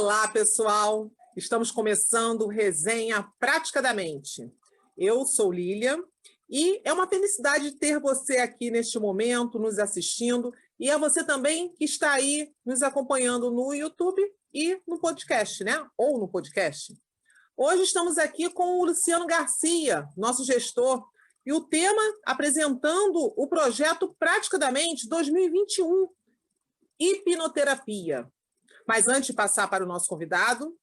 Olá, pessoal! Estamos começando o Resenha Prática da Mente. Eu sou Lília e é uma felicidade ter você aqui neste momento, nos assistindo, e é você também que está aí nos acompanhando no YouTube e no podcast, né? Ou no podcast. Hoje estamos aqui com o Luciano Garcia, nosso gestor, e o tema apresentando o projeto Prática da Mente 2021, hipnoterapia. Mas antes de passar para o nosso convidado,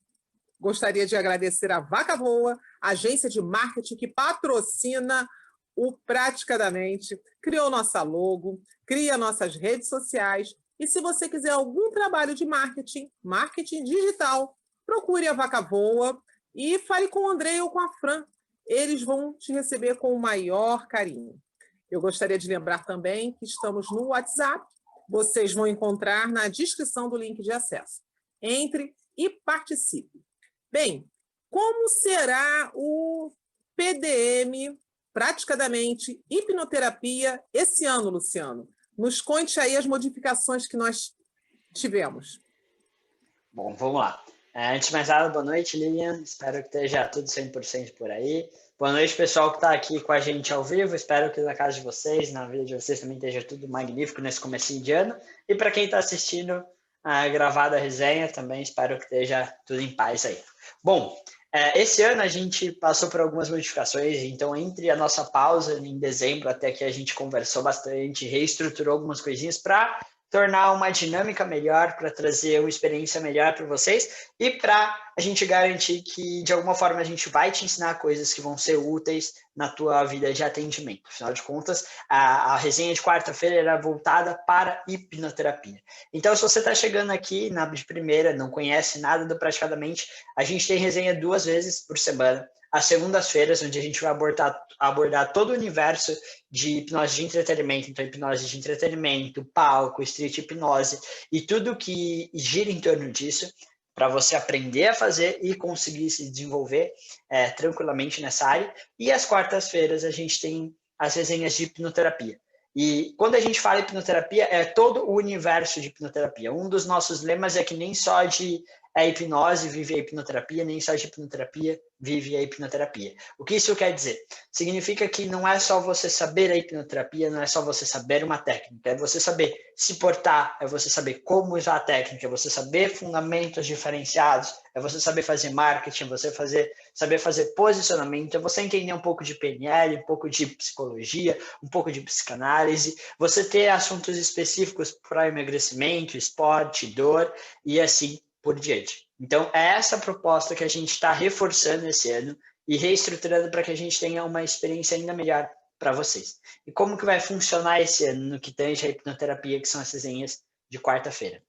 gostaria de agradecer a Vaca Voa, agência de marketing que patrocina o Prática da Mente, criou nossa logo, cria nossas redes sociais. E se você quiser algum trabalho de marketing digital, procure a Vaca Voa e fale com o André ou com a Fran. Eles vão te receber com o maior carinho. Eu gostaria de lembrar também que estamos no WhatsApp. Vocês vão encontrar na descrição do link de acesso. Entre e participe. Bem, como será o PDM, Prática da Mente, hipnoterapia, esse ano, Luciano? Nos conte aí as modificações que nós tivemos. Bom, vamos lá. Antes de mais nada, boa noite, Lilian. Espero que esteja tudo 100% por aí. Boa noite, pessoal que está aqui com a gente ao vivo. Espero que na casa de vocês, na vida de vocês, também esteja tudo magnífico nesse comecinho de ano. E para quem está assistindo a gravada resenha, também espero que esteja tudo em paz aí. Bom, esse ano a gente passou por algumas modificações, então entre a nossa pausa em dezembro até que a gente conversou bastante, reestruturou algumas coisinhas para tornar uma dinâmica melhor, para trazer uma experiência melhor para vocês e para a gente garantir que, de alguma forma, a gente vai te ensinar coisas que vão ser úteis na tua vida de atendimento. Afinal de contas, a resenha de quarta-feira era voltada para hipnoterapia. Então, se você está chegando aqui de primeira, não conhece nada do Praticadamente, a gente tem resenha 2 vezes por semana, às segundas-feiras, onde a gente vai abordar todo o universo de hipnose de entretenimento, então hipnose de entretenimento, palco, street hipnose e tudo que gira em torno disso, para você aprender a fazer e conseguir se desenvolver tranquilamente nessa área. E às quartas-feiras a gente tem as resenhas de hipnoterapia. E quando a gente fala hipnoterapia, é todo o universo de hipnoterapia. Um dos nossos lemas é que nem só de hipnose vive a hipnoterapia, nem só de hipnoterapia vive a hipnoterapia. O que isso quer dizer? Significa que não é só você saber a hipnoterapia, não é só você saber uma técnica, é você saber se portar, é você saber como usar a técnica, é você saber fundamentos diferenciados, é você saber fazer marketing, é você saber fazer posicionamento, é você entender um pouco de PNL, um pouco de psicologia, um pouco de psicanálise, você ter assuntos específicos para emagrecimento, esporte, dor e assim por diante. Então, é essa proposta que a gente está reforçando esse ano e reestruturando para que a gente tenha uma experiência ainda melhor para vocês. E como que vai funcionar esse ano no que tange a hipnoterapia, que são as resenhas de quarta-feira?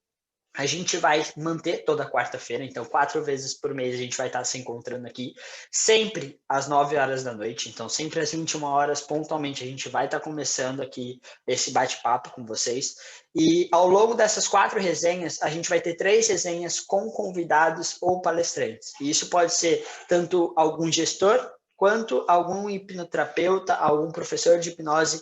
A gente vai manter toda quarta-feira, então 4 vezes por mês a gente vai estar se encontrando aqui, sempre às 9 horas da noite, então sempre às 21 horas pontualmente a gente vai estar começando aqui esse bate-papo com vocês. E ao longo dessas 4 resenhas, a gente vai ter 3 resenhas com convidados ou palestrantes. E isso pode ser tanto algum gestor, quanto algum hipnoterapeuta, algum professor de hipnose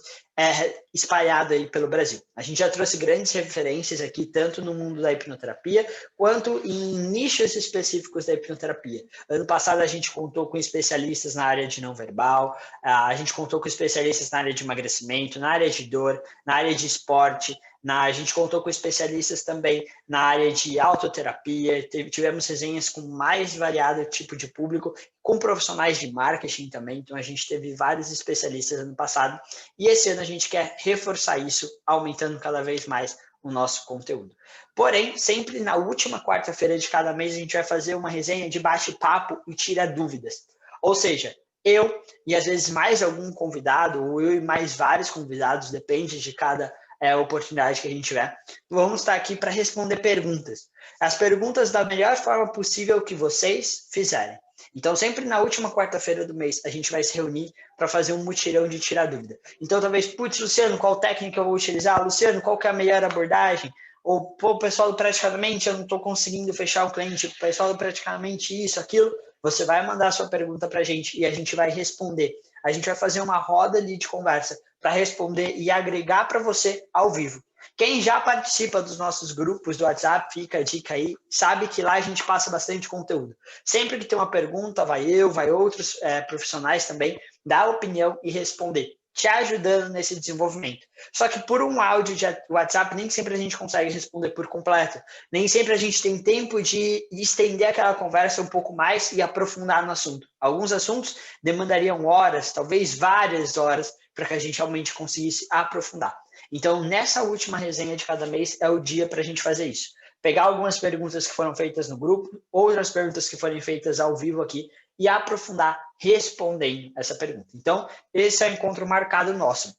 espalhado aí pelo Brasil. A gente já trouxe grandes referências aqui, tanto no mundo da hipnoterapia, quanto em nichos específicos da hipnoterapia. Ano passado a gente contou com especialistas na área de não verbal, a gente contou com especialistas na área de emagrecimento, na área de dor, na área de esporte, a gente contou com especialistas também na área de autoterapia, tivemos resenhas com mais variado tipo de público, com profissionais de marketing também, então a gente teve vários especialistas ano passado, e esse ano a gente quer reforçar isso, aumentando cada vez mais o nosso conteúdo. Porém, sempre na última quarta-feira de cada mês a gente vai fazer uma resenha de bate-papo e tira dúvidas. Ou seja, eu e às vezes mais algum convidado, ou eu e mais vários convidados, depende de cada oportunidade que a gente tiver, vamos estar aqui para responder perguntas. As perguntas da melhor forma possível que vocês fizerem. Então, sempre na última quarta-feira do mês, a gente vai se reunir para fazer um mutirão de tirar dúvida. Então, talvez, putz, Luciano, qual técnica eu vou utilizar? Luciano, qual que é a melhor abordagem? Ou, pô, pessoal do Praticamente, eu não estou conseguindo fechar o cliente. O pessoal do Praticamente isso, aquilo. Você vai mandar a sua pergunta para a gente e a gente vai responder. A gente vai fazer uma roda ali de conversa para responder e agregar para você ao vivo. Quem já participa dos nossos grupos do WhatsApp, fica a dica aí, sabe que lá a gente passa bastante conteúdo. Sempre que tem uma pergunta, vai outros profissionais também, dar opinião e responder, te ajudando nesse desenvolvimento. Só que por um áudio de WhatsApp, nem sempre a gente consegue responder por completo. Nem sempre a gente tem tempo de estender aquela conversa um pouco mais e aprofundar no assunto. Alguns assuntos demandariam horas, talvez várias horas, para que a gente realmente conseguisse aprofundar. Então, nessa última resenha de cada mês, é o dia para a gente fazer isso. Pegar algumas perguntas que foram feitas no grupo, outras perguntas que forem feitas ao vivo aqui, e aprofundar respondendo essa pergunta. Então, esse é o encontro marcado nosso.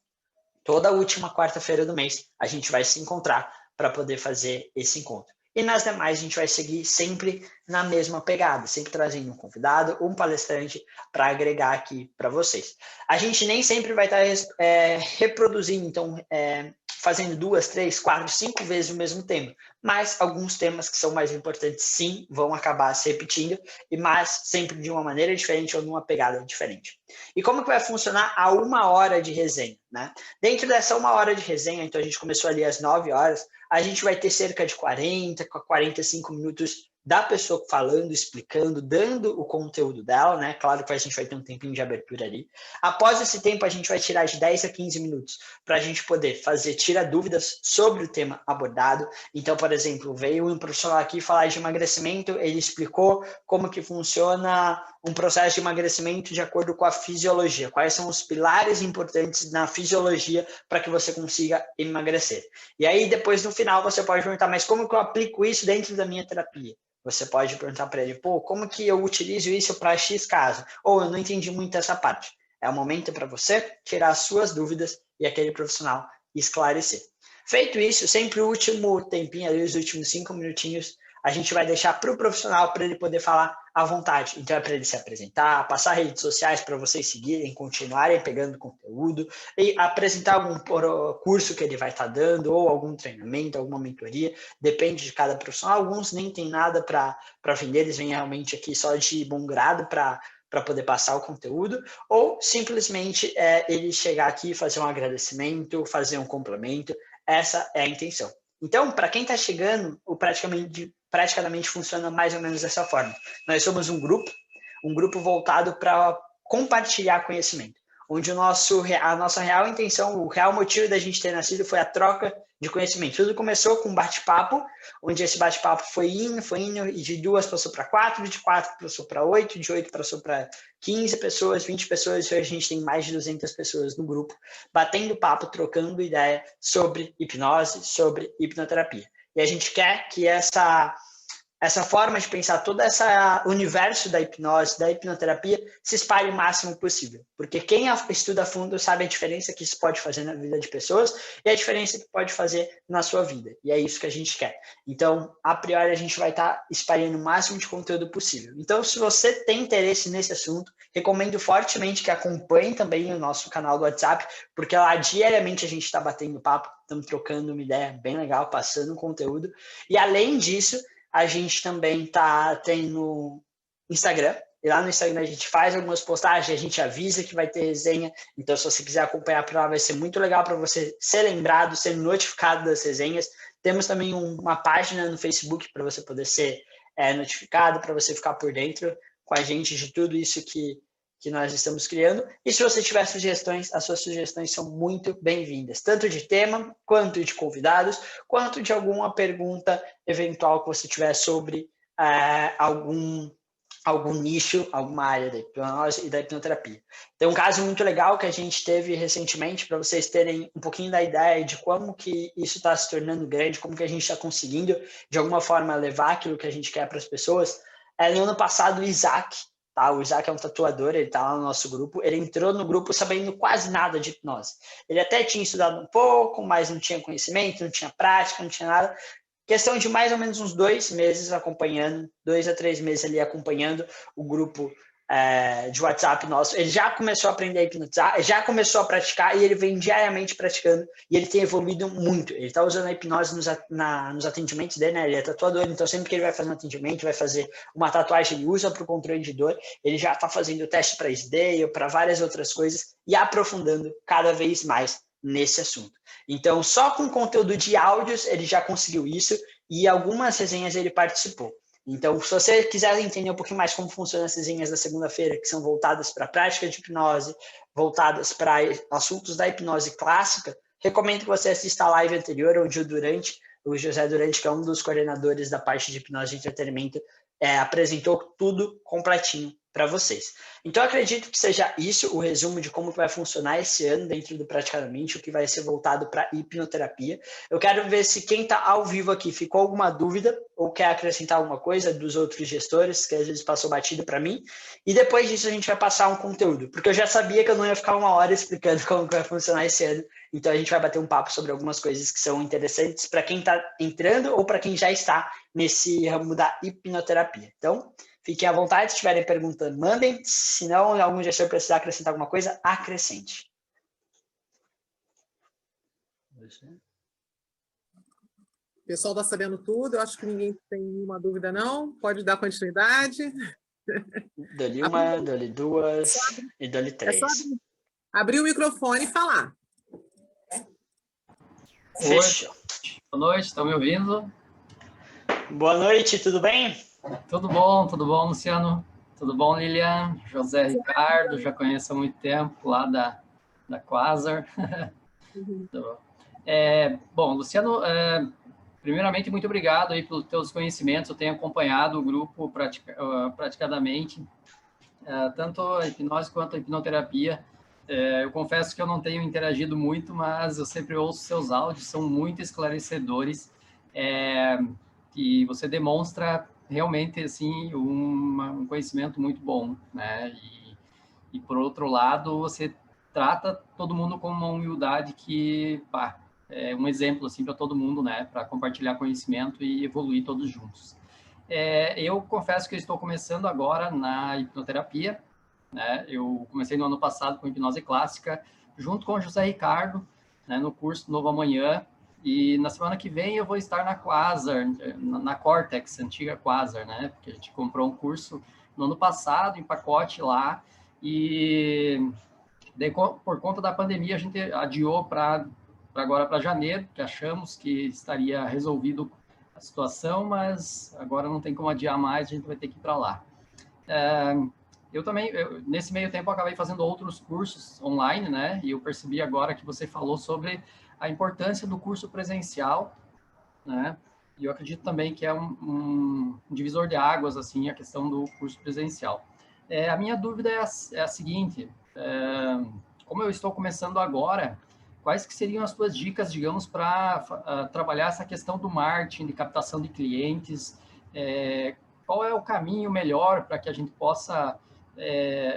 Toda última quarta-feira do mês, a gente vai se encontrar para poder fazer esse encontro. E nas demais, a gente vai seguir sempre na mesma pegada, sempre trazendo um convidado, um palestrante para agregar aqui para vocês. A gente nem sempre vai estar reproduzindo, então, fazendo 2, 3, 4, 5 vezes o mesmo tema, mas alguns temas que são mais importantes, sim, vão acabar se repetindo, mas sempre de uma maneira diferente ou numa pegada diferente. E como que vai funcionar a 1 hora de resenha, né? Dentro dessa 1 hora de resenha, então a gente começou ali às 9 horas, a gente vai ter cerca de 40 a 45 minutos da pessoa falando, explicando, dando o conteúdo dela, né? Claro que a gente vai ter um tempinho de abertura ali. Após esse tempo, a gente vai tirar de 10 a 15 minutos para a gente poder tirar dúvidas sobre o tema abordado. Então, por exemplo, veio um profissional aqui falar de emagrecimento, ele explicou como que funciona um processo de emagrecimento de acordo com a fisiologia, quais são os pilares importantes na fisiologia para que você consiga emagrecer. E aí, depois, no final, você pode perguntar, mas como que eu aplico isso dentro da minha terapia? Você pode perguntar para ele, como que eu utilizo isso para X caso? Ou eu não entendi muito essa parte. É o momento para você tirar as suas dúvidas e aquele profissional esclarecer. Feito isso, sempre o último tempinho, ali, os últimos 5 minutinhos, a gente vai deixar para o profissional para ele poder falar à vontade. Então é para ele se apresentar, passar redes sociais para vocês seguirem, continuarem pegando conteúdo e apresentar algum curso que ele vai estar dando ou algum treinamento, alguma mentoria, depende de cada profissional. Alguns nem tem nada para vender, eles vêm realmente aqui só de bom grado para poder passar o conteúdo, ou simplesmente ele chegar aqui e fazer um agradecimento, fazer um complemento. Essa é a intenção. Então, para quem está chegando, o praticamente funciona mais ou menos dessa forma. Nós somos um grupo voltado para compartilhar conhecimento, onde a nossa real intenção, o real motivo da gente ter nascido foi a troca de conhecimento. Tudo começou com um bate-papo, onde esse bate-papo foi indo, e de 2 passou para 4, de 4 passou para 8, de 8 passou para 15 pessoas, 20 pessoas, e hoje a gente tem mais de 200 pessoas no grupo, batendo papo, trocando ideia sobre hipnose, sobre hipnoterapia. E a gente quer que essa forma de pensar, todo esse universo da hipnose, da hipnoterapia, se espalhe o máximo possível. Porque quem estuda a fundo sabe a diferença que isso pode fazer na vida de pessoas e a diferença que pode fazer na sua vida. E é isso que a gente quer. Então, a priori, a gente vai estar espalhando o máximo de conteúdo possível. Então, se você tem interesse nesse assunto, recomendo fortemente que acompanhe também o nosso canal do WhatsApp, porque lá diariamente a gente está batendo papo, estamos trocando uma ideia bem legal, passando conteúdo. E além disso, a gente também tem no Instagram, e lá no Instagram a gente faz algumas postagens, a gente avisa que vai ter resenha, então se você quiser acompanhar por lá vai ser muito legal para você ser lembrado, ser notificado das resenhas. Temos também uma página no Facebook para você poder ser notificado, para você ficar por dentro com a gente de tudo isso que nós estamos criando. E se você tiver sugestões, as suas sugestões são muito bem-vindas, tanto de tema, quanto de convidados, quanto de alguma pergunta eventual que você tiver sobre algum nicho, alguma área da hipnose e da hipnoterapia. Tem um caso muito legal que a gente teve recentemente, para vocês terem um pouquinho da ideia de como que isso está se tornando grande, como que a gente está conseguindo, de alguma forma, levar aquilo que a gente quer para as pessoas. No ano passado, o Isaac, o Isaac é um tatuador, ele está lá no nosso grupo, ele entrou no grupo sabendo quase nada de hipnose. Ele até tinha estudado um pouco, mas não tinha conhecimento, não tinha prática, não tinha nada. Questão de mais ou menos uns 2 meses acompanhando, 2 a 3 meses ali acompanhando o grupo de WhatsApp nosso. Ele já começou a aprender a hipnotizar, já começou a praticar e ele vem diariamente praticando e ele tem evoluído muito. Ele está usando a hipnose nos atendimentos dele, né? Ele é tatuador, então sempre que ele vai fazer um atendimento, vai fazer uma tatuagem, ele usa para o controle de dor, ele já está fazendo o teste para SDAIL, para várias outras coisas e aprofundando cada vez mais nesse assunto. Então, só com conteúdo de áudios ele já conseguiu isso e algumas resenhas ele participou. Então, se você quiser entender um pouquinho mais como funcionam as resenhas da segunda-feira, que são voltadas para a prática de hipnose, voltadas para assuntos da hipnose clássica, recomendo que você assista a live anterior, onde o José Durante, que é um dos coordenadores da parte de hipnose de entretenimento, apresentou tudo completinho para vocês. Então, eu acredito que seja isso o resumo de como vai funcionar esse ano dentro do Praticadamente, o que vai ser voltado para hipnoterapia. Eu quero ver se quem está ao vivo aqui ficou alguma dúvida ou quer acrescentar alguma coisa dos outros gestores, que às vezes passou batido para mim. E depois disso a gente vai passar um conteúdo, porque eu já sabia que eu não ia ficar 1 hora explicando como vai funcionar esse ano. Então, a gente vai bater um papo sobre algumas coisas que são interessantes para quem está entrando ou para quem já está nesse ramo da hipnoterapia. Então, fiquem à vontade, se estiverem perguntando, mandem. Se não, algum gestor precisar acrescentar alguma coisa, acrescente. O pessoal está sabendo tudo, eu acho que ninguém tem nenhuma dúvida, não. Pode dar continuidade. Dou-lhe uma, dou-lhe duas e dou-lhe três. É só abrir o microfone e falar. Fechou. Boa noite, estão me ouvindo? Boa noite, tudo bem? Tudo bom, Luciano? Tudo bom, Lilian? José Ricardo, já conheço há muito tempo, lá da Quasar. Bom, Luciano, primeiramente, muito obrigado aí pelos teus conhecimentos. Eu tenho acompanhado o grupo praticadamente, tanto a hipnose quanto a hipnoterapia. Eu confesso que eu não tenho interagido muito, mas eu sempre ouço seus áudios, são muito esclarecedores, e você demonstra realmente assim um conhecimento muito bom, né? E por outro lado, você trata todo mundo com uma humildade que é um exemplo assim para todo mundo, né? Para compartilhar conhecimento e evoluir todos juntos. Eu confesso que eu estou começando agora na hipnoterapia, né? Eu comecei no ano passado com hipnose clássica, junto com o José Ricardo, né, no curso Novo Amanhã, e na semana que vem eu vou estar na Quasar, na Cortex, antiga Quasar, né? Porque a gente comprou um curso no ano passado, em pacote lá, e daí, por conta da pandemia a gente adiou para agora para janeiro, que achamos que estaria resolvido a situação, mas agora não tem como adiar mais, a gente vai ter que ir para lá. Nesse meio tempo, eu acabei fazendo outros cursos online, né? E eu percebi agora que você falou sobre a importância do curso presencial, né? E eu acredito também que é um divisor de águas, assim, a questão do curso presencial. A minha dúvida é a seguinte, como eu estou começando agora, quais que seriam as suas dicas, digamos, para trabalhar essa questão do marketing, de captação de clientes? Qual é o caminho melhor para que a gente possa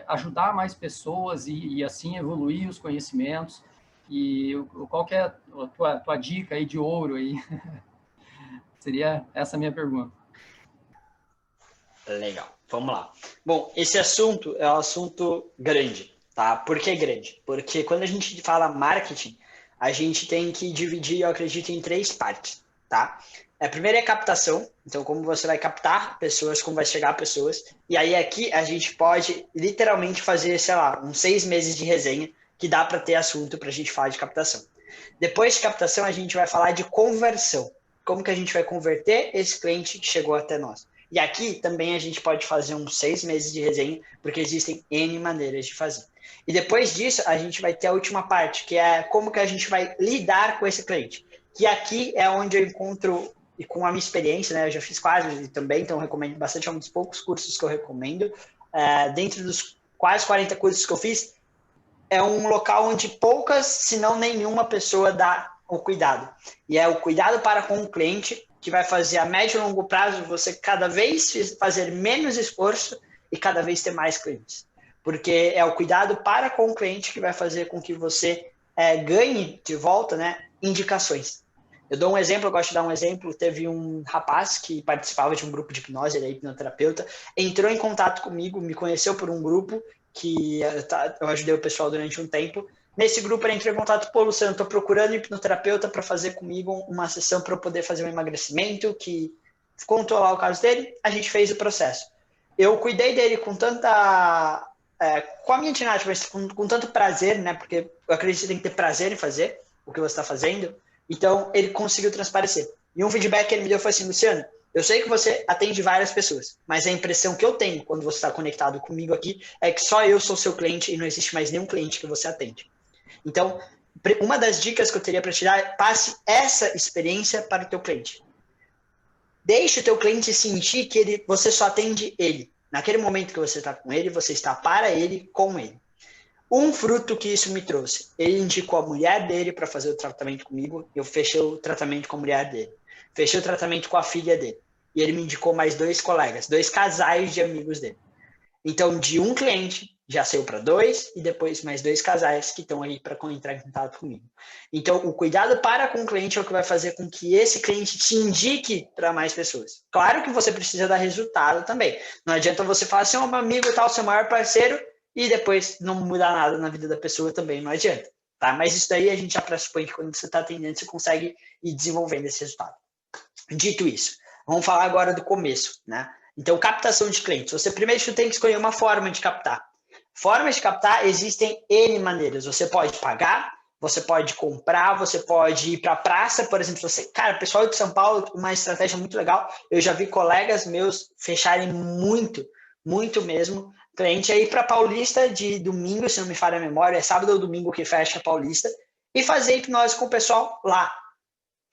ajudar mais pessoas e assim evoluir os conhecimentos? E qual que é a tua dica aí de ouro aí? Seria essa a minha pergunta. Legal, vamos lá. Bom, esse assunto é um assunto grande, tá? Por que grande? Porque quando a gente fala marketing, a gente tem que dividir, eu acredito, em 3 partes, tá? A primeira é captação, então como você vai captar pessoas, como vai chegar a pessoas, e aí aqui a gente pode literalmente fazer, sei lá, uns 6 meses de resenha, que dá para ter assunto para a gente falar de captação. Depois de captação, a gente vai falar de conversão, como que a gente vai converter esse cliente que chegou até nós. E aqui também a gente pode fazer uns 6 meses de resenha, porque existem N maneiras de fazer. E depois disso, a gente vai ter a última parte, que é como que a gente vai lidar com esse cliente. Que aqui é onde eu encontro, e com a minha experiência, né, eu já fiz quase também, então eu recomendo bastante, é um dos poucos cursos que eu recomendo. Dentro dos quase 40 cursos que eu fiz, é um local onde poucas, se não nenhuma pessoa dá o cuidado. E é o cuidado para com o cliente, que vai fazer a médio e longo prazo você cada vez fazer menos esforço e cada vez ter mais clientes. Porque é o cuidado para com o cliente que vai fazer com que você ganhe de volta, né, indicações. Eu dou um exemplo, eu gosto de dar um exemplo. Teve um rapaz que participava de um grupo de hipnose, ele é hipnoterapeuta, entrou em contato comigo, me conheceu por um grupo que eu ajudei o pessoal durante um tempo. Nesse grupo ele entrou em contato, pô, Luciano, estou procurando hipnoterapeuta para fazer comigo uma sessão para eu poder fazer um emagrecimento, que contou lá o caso dele, a gente fez o processo. Eu cuidei dele com tanta com a minha dinâmica, mas com tanto prazer, né? Porque eu acredito que tem que ter prazer em fazer o que você está fazendo. Então, ele conseguiu transparecer. E um feedback que ele me deu foi assim, Luciano, eu sei que você atende várias pessoas, mas a impressão que eu tenho quando você está conectado comigo aqui é que só eu sou seu cliente e não existe mais nenhum cliente que você atende. Então, uma das dicas que eu teria para te dar é passe essa experiência para o teu cliente. Deixe o teu cliente sentir que você só atende ele. Naquele momento que você está com ele, você está para ele, com ele. Um fruto que isso me trouxe, ele indicou a mulher dele para fazer o tratamento comigo, eu fechei o tratamento com a mulher dele. Fechei o tratamento com a filha dele. E ele me indicou mais 2 colegas, 2 casais de amigos dele. Então, de um cliente, já saiu para 2 e depois mais 2 casais que estão aí para entrar em contato comigo. Então, o cuidado para com o cliente é o que vai fazer com que esse cliente te indique para mais pessoas. Claro que você precisa dar resultado também. Não adianta você falar assim, meu amigo tal, seu maior parceiro, e depois não mudar nada na vida da pessoa também, não adianta. Tá? Mas isso daí a gente já pressupõe que quando você está atendendo, você consegue ir desenvolvendo esse resultado. Dito isso, vamos falar agora do começo, né? Então, captação de clientes. Você primeiro tem que escolher uma forma de captar. Formas de captar existem N maneiras. Você pode pagar, você pode comprar, você pode ir para a praça, por exemplo. Cara, pessoal de São Paulo, uma estratégia muito legal. Eu já vi colegas meus fecharem muito mesmo. Cliente aí para Paulista de domingo, se não me falha a memória, é sábado ou domingo que fecha a Paulista, e fazer hipnose com o pessoal lá.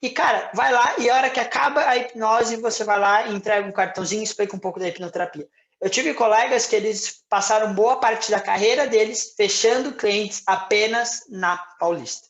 E, cara, vai lá e a hora que acaba a hipnose, você vai lá e entrega um cartãozinho e explica um pouco da hipnoterapia. Eu tive colegas que eles passaram boa parte da carreira deles fechando clientes apenas na Paulista.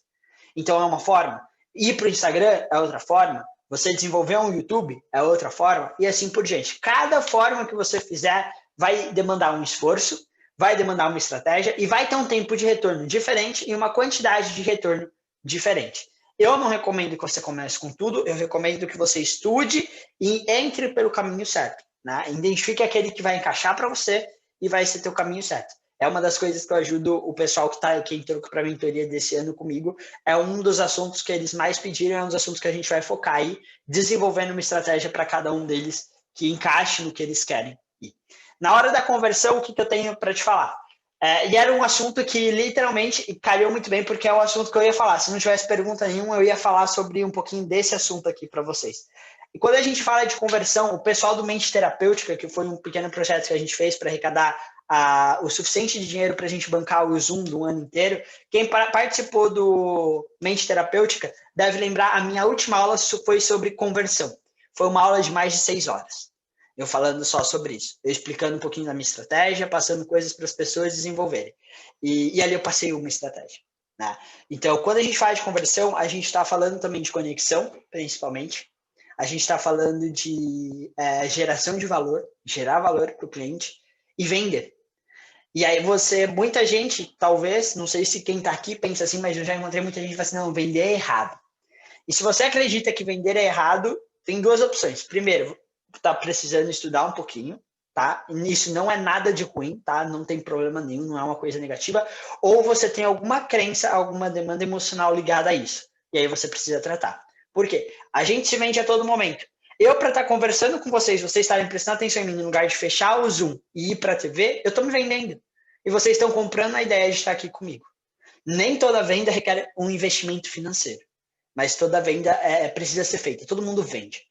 Então, é uma forma. Ir para o Instagram é outra forma. Você desenvolver um YouTube é outra forma. E assim por diante. Cada forma que você fizer vai demandar um esforço, vai demandar uma estratégia e vai ter um tempo de retorno diferente e uma quantidade de retorno diferente. Eu não recomendo que você comece com tudo, eu recomendo que você estude e entre pelo caminho certo. Né? Identifique aquele que vai encaixar para você e vai ser teu caminho certo. É uma das coisas que eu ajudo o pessoal que entrou para a mentoria desse ano comigo. É um dos assuntos que eles mais pediram, é um dos assuntos que a gente vai focar aí, desenvolvendo uma estratégia para cada um deles que encaixe no que eles querem. Na hora da conversão, o que eu tenho para te falar? E era um assunto que literalmente calhou muito bem, porque é o assunto que eu ia falar. Se não tivesse pergunta nenhuma, eu ia falar sobre um pouquinho desse assunto aqui para vocês. E quando a gente fala de conversão, o pessoal do Mente Terapêutica, que foi um pequeno projeto que a gente fez para arrecadar o suficiente de dinheiro para a gente bancar o Zoom do ano inteiro, quem participou do Mente Terapêutica deve lembrar, a minha última aula foi sobre conversão. Foi uma aula de mais de 6 horas. Eu falando só sobre isso, eu explicando um pouquinho da minha estratégia, passando coisas para as pessoas desenvolverem. E ali eu passei uma estratégia. Né? Então, quando a gente fala de conversão, a gente está falando também de conexão, principalmente. A gente está falando de geração de valor, gerar valor para o cliente e vender. E aí muita gente, talvez, não sei se quem está aqui pensa assim, mas eu já encontrei muita gente que fala assim, não, vender é errado. E se você acredita que vender é errado, tem 2 opções. Primeiro, tá precisando estudar um pouquinho, tá? Isso não é nada de ruim, tá? Não tem problema nenhum, não é uma coisa negativa. Ou você tem alguma crença, alguma demanda emocional ligada a isso. E aí você precisa tratar. Por quê? A gente se vende a todo momento. Eu, para estar conversando com vocês estarem prestando atenção em mim, no lugar de fechar o Zoom e ir para a TV, eu estou me vendendo. E vocês estão comprando a ideia de estar aqui comigo. Nem toda venda requer um investimento financeiro. Mas toda venda precisa ser feita. Todo mundo vende.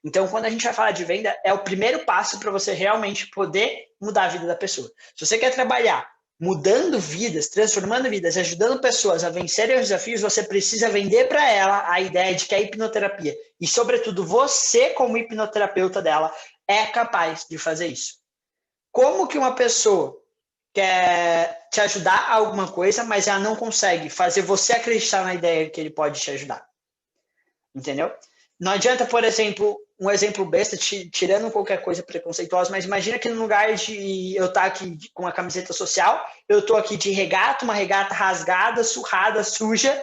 Então, quando a gente vai falar de venda, é o primeiro passo para você realmente poder mudar a vida da pessoa. Se você quer trabalhar mudando vidas, transformando vidas, ajudando pessoas a vencerem os desafios, você precisa vender para ela a ideia de que a hipnoterapia, e sobretudo você como hipnoterapeuta dela, é capaz de fazer isso. Como que uma pessoa quer te ajudar a alguma coisa, mas ela não consegue fazer você acreditar na ideia que ele pode te ajudar? Entendeu? Não adianta, por exemplo, um exemplo besta, tirando qualquer coisa preconceituosa, mas imagina que no lugar de eu estar aqui com a camiseta social, eu estou aqui de regata, uma regata rasgada, surrada, suja,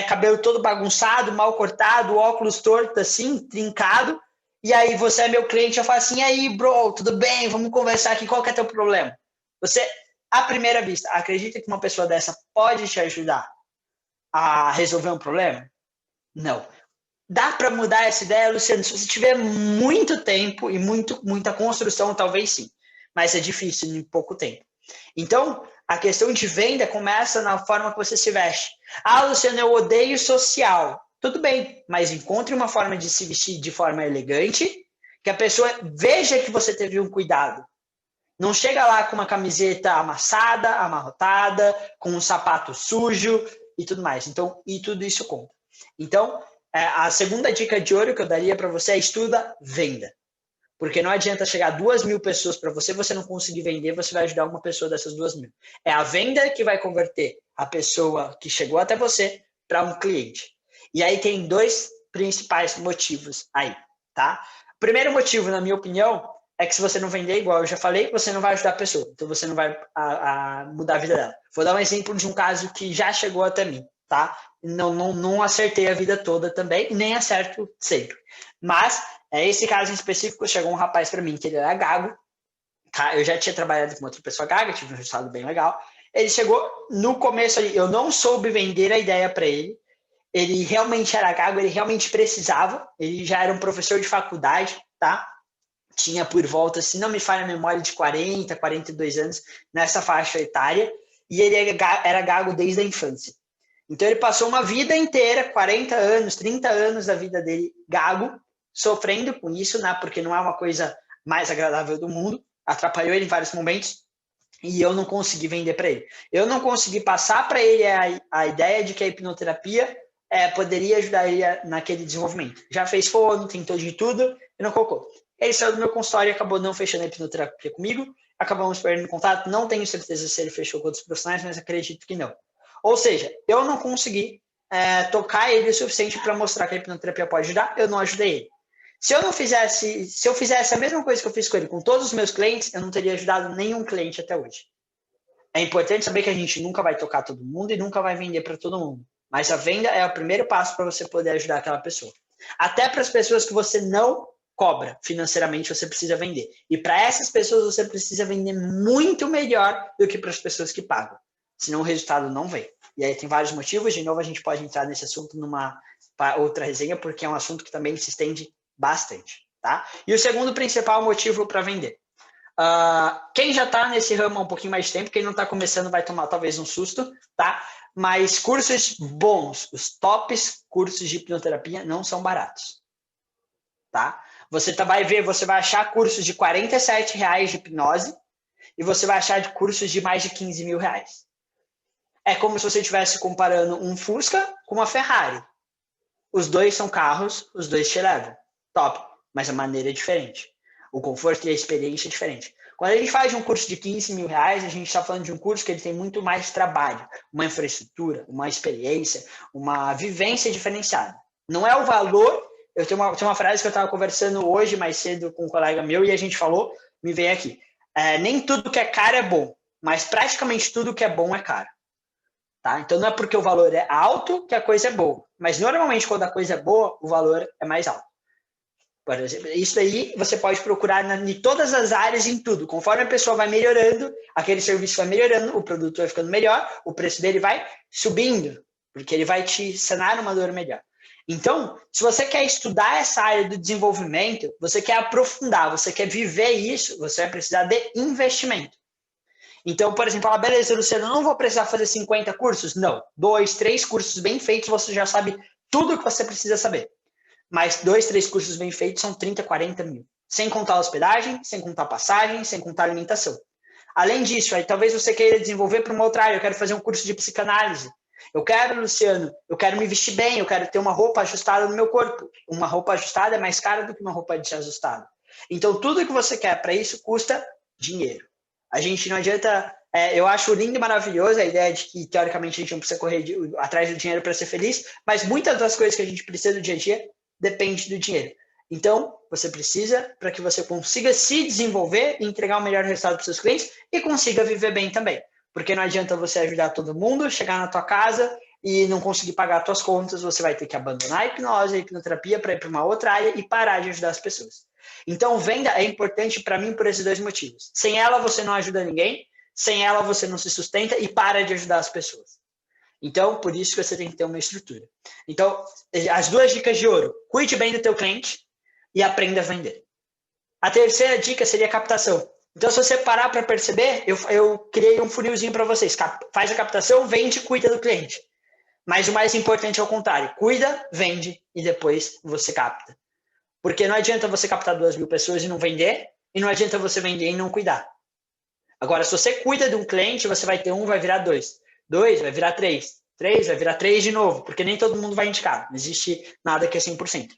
cabelo todo bagunçado, mal cortado, óculos torto assim, trincado, e aí você é meu cliente, eu falo assim, e aí, bro, tudo bem? Vamos conversar aqui, qual que é teu problema? Você, à primeira vista, acredita que uma pessoa dessa pode te ajudar a resolver um problema? Não. Dá para mudar essa ideia, Luciano? Se você tiver muito tempo e muita construção, talvez sim. Mas é difícil em pouco tempo. Então, a questão de venda começa na forma que você se veste. Ah, Luciano, eu odeio social. Tudo bem, mas encontre uma forma de se vestir de forma elegante, que a pessoa veja que você teve um cuidado. Não chega lá com uma camiseta amassada, amarrotada, com um sapato sujo e tudo mais. Então, e tudo isso conta. Então, a segunda dica de ouro que eu daria para você é estuda venda. Porque não adianta chegar 2.000 pessoas para você, você não conseguir vender, você vai ajudar uma pessoa dessas 2.000. É a venda que vai converter a pessoa que chegou até você para um cliente. E aí tem 2 principais motivos aí, tá? O primeiro motivo, na minha opinião, é que se você não vender, igual eu já falei, você não vai ajudar a pessoa. Então você não vai mudar a vida dela. Vou dar um exemplo de um caso que já chegou até mim, tá? Não acertei a vida toda também, nem acerto sempre. Mas, esse caso em específico, chegou um rapaz para mim que ele era gago, tá? Eu já tinha trabalhado com outra pessoa gaga, tive um resultado bem legal. Ele chegou no começo ali, eu não soube vender a ideia para ele. Ele realmente era gago, ele realmente precisava. Ele já era um professor de faculdade, tá? Tinha por volta, se não me falha a memória, de 40, 42 anos nessa faixa etária. E ele era gago desde a infância. Então ele passou uma vida inteira, 40 anos, 30 anos da vida dele gago, sofrendo com isso, né? Porque não é uma coisa mais agradável do mundo. Atrapalhou ele em vários momentos. E eu não consegui vender para ele. Eu não consegui passar para ele a ideia de que a hipnoterapia poderia ajudar ele naquele desenvolvimento. Já fez fono, tentou de tudo e não colocou. Ele saiu do meu consultório e acabou não fechando a hipnoterapia comigo. Acabamos perdendo contato. Não tenho certeza se ele fechou com outros profissionais, mas acredito que não. Ou seja, eu não consegui tocar ele o suficiente para mostrar que a hipnoterapia pode ajudar. Eu não ajudei ele. Se eu fizesse a mesma coisa que eu fiz com ele com todos os meus clientes, eu não teria ajudado nenhum cliente até hoje. É importante saber que a gente nunca vai tocar todo mundo e nunca vai vender para todo mundo. Mas a venda é o primeiro passo para você poder ajudar aquela pessoa. Até para as pessoas que você não cobra financeiramente, você precisa vender. E para essas pessoas, você precisa vender muito melhor do que para as pessoas que pagam. Senão o resultado não vem. E aí tem vários motivos. De novo, a gente pode entrar nesse assunto numa outra resenha, porque é um assunto que também se estende bastante, tá? E o segundo principal motivo para vender. Quem já está nesse ramo há um pouquinho mais de tempo, quem não está começando vai tomar talvez um susto, tá? Mas cursos bons, os tops cursos de hipnoterapia não são baratos, tá? Você vai achar cursos de R$47 de hipnose e você vai achar de cursos de mais de R$15.000. É como se você estivesse comparando um Fusca com uma Ferrari. Os dois são carros, os dois te levam. Top, mas a maneira é diferente. O conforto e a experiência é diferente. Quando a gente faz um curso de R$15.000, a gente está falando de um curso que ele tem muito mais trabalho, uma infraestrutura, uma experiência, uma vivência diferenciada. Não é o valor. Eu tenho uma frase que eu estava conversando hoje mais cedo com um colega meu e a gente falou, me veio aqui. Nem tudo que é caro é bom, mas praticamente tudo que é bom é caro. Tá? Então não é porque o valor é alto que a coisa é boa, mas normalmente quando a coisa é boa, o valor é mais alto. Por exemplo, isso daí você pode procurar em todas as áreas, em tudo. Conforme a pessoa vai melhorando, aquele serviço vai melhorando, o produto vai ficando melhor, o preço dele vai subindo, porque ele vai te sanar uma dor melhor. Então, se você quer estudar essa área do desenvolvimento, você quer aprofundar, você quer viver isso, você vai precisar de investimento. Então, por exemplo, beleza, Luciano, eu não vou precisar fazer 50 cursos? Não. 2, 3 cursos bem feitos, você já sabe tudo o que você precisa saber. Mas 2, 3 cursos bem feitos são 30, 40 mil. Sem contar hospedagem, sem contar passagem, sem contar alimentação. Além disso, aí talvez você queira desenvolver para uma outra área. Eu quero fazer um curso de psicanálise. Eu quero, Luciano, eu quero me vestir bem, eu quero ter uma roupa ajustada no meu corpo. Uma roupa ajustada é mais cara do que uma roupa desajustada. Então, tudo que você quer para isso custa dinheiro. A gente não adianta... eu acho lindo e maravilhoso a ideia de que, teoricamente, a gente não precisa correr atrás do dinheiro para ser feliz, mas muitas das coisas que a gente precisa do dia a dia depende do dinheiro. Então, você precisa para que você consiga se desenvolver e entregar o melhor resultado para os seus clientes e consiga viver bem também. Porque não adianta você ajudar todo mundo, chegar na tua casa e não conseguir pagar as tuas contas, você vai ter que abandonar a hipnose, a hipnoterapia para ir para uma outra área e parar de ajudar as pessoas. Então, venda é importante para mim por esses 2 motivos. Sem ela, você não ajuda ninguém, sem ela, você não se sustenta e para de ajudar as pessoas. Então, por isso que você tem que ter uma estrutura. Então, as 2 dicas de ouro. Cuide bem do teu cliente e aprenda a vender. A terceira dica seria a captação. Então, se você parar para perceber, eu criei um funilzinho para vocês. Faz a captação, vende e cuida do cliente. Mas o mais importante é o contrário. Cuida, vende e depois você capta. Porque não adianta você captar 2.000 pessoas e não vender, e não adianta você vender e não cuidar. Agora, se você cuida de um cliente, você vai ter 1, vai virar 2. 2 vai virar 3. 3 vai virar 3 de novo, porque nem todo mundo vai indicar. Não existe nada que é 100%.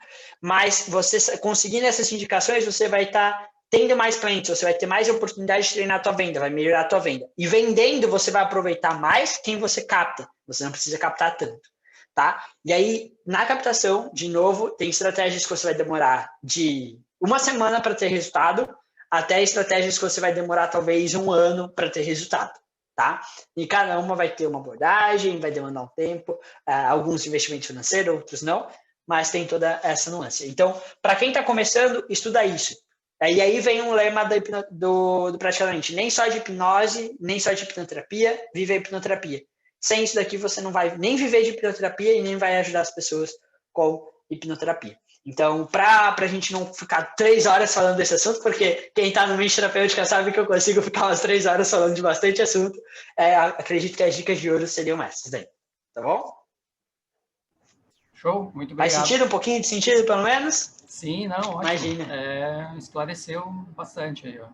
Mas você conseguindo essas indicações, você vai estar tendo mais clientes, você vai ter mais oportunidade de treinar a tua venda, vai melhorar a tua venda. E vendendo, você vai aproveitar mais quem você capta. Você não precisa captar tanto, tá? E aí, na captação, de novo, tem estratégias que você vai demorar de 1 semana para ter resultado, até estratégias que você vai demorar talvez 1 ano para ter resultado, tá? E cada uma vai ter uma abordagem, vai demandar um tempo, alguns investimentos financeiros, outros não, mas tem toda essa nuance. Então, para quem está começando, estuda isso. E aí vem um lema do praticamente, nem só de hipnose, nem só de hipnoterapia, vive a hipnoterapia. Sem isso daqui, você não vai nem viver de hipnoterapia e nem vai ajudar as pessoas com hipnoterapia. Então, para a gente não ficar 3 horas falando desse assunto, porque quem está no Mente Terapêutica sabe que eu consigo ficar umas 3 horas falando de bastante assunto, acredito que as dicas de ouro seriam essas daí. Tá bom? Show, muito obrigado. Faz sentido? Um pouquinho de sentido, pelo menos? Sim, não, ótimo. Imagina. Esclareceu bastante aí, ó.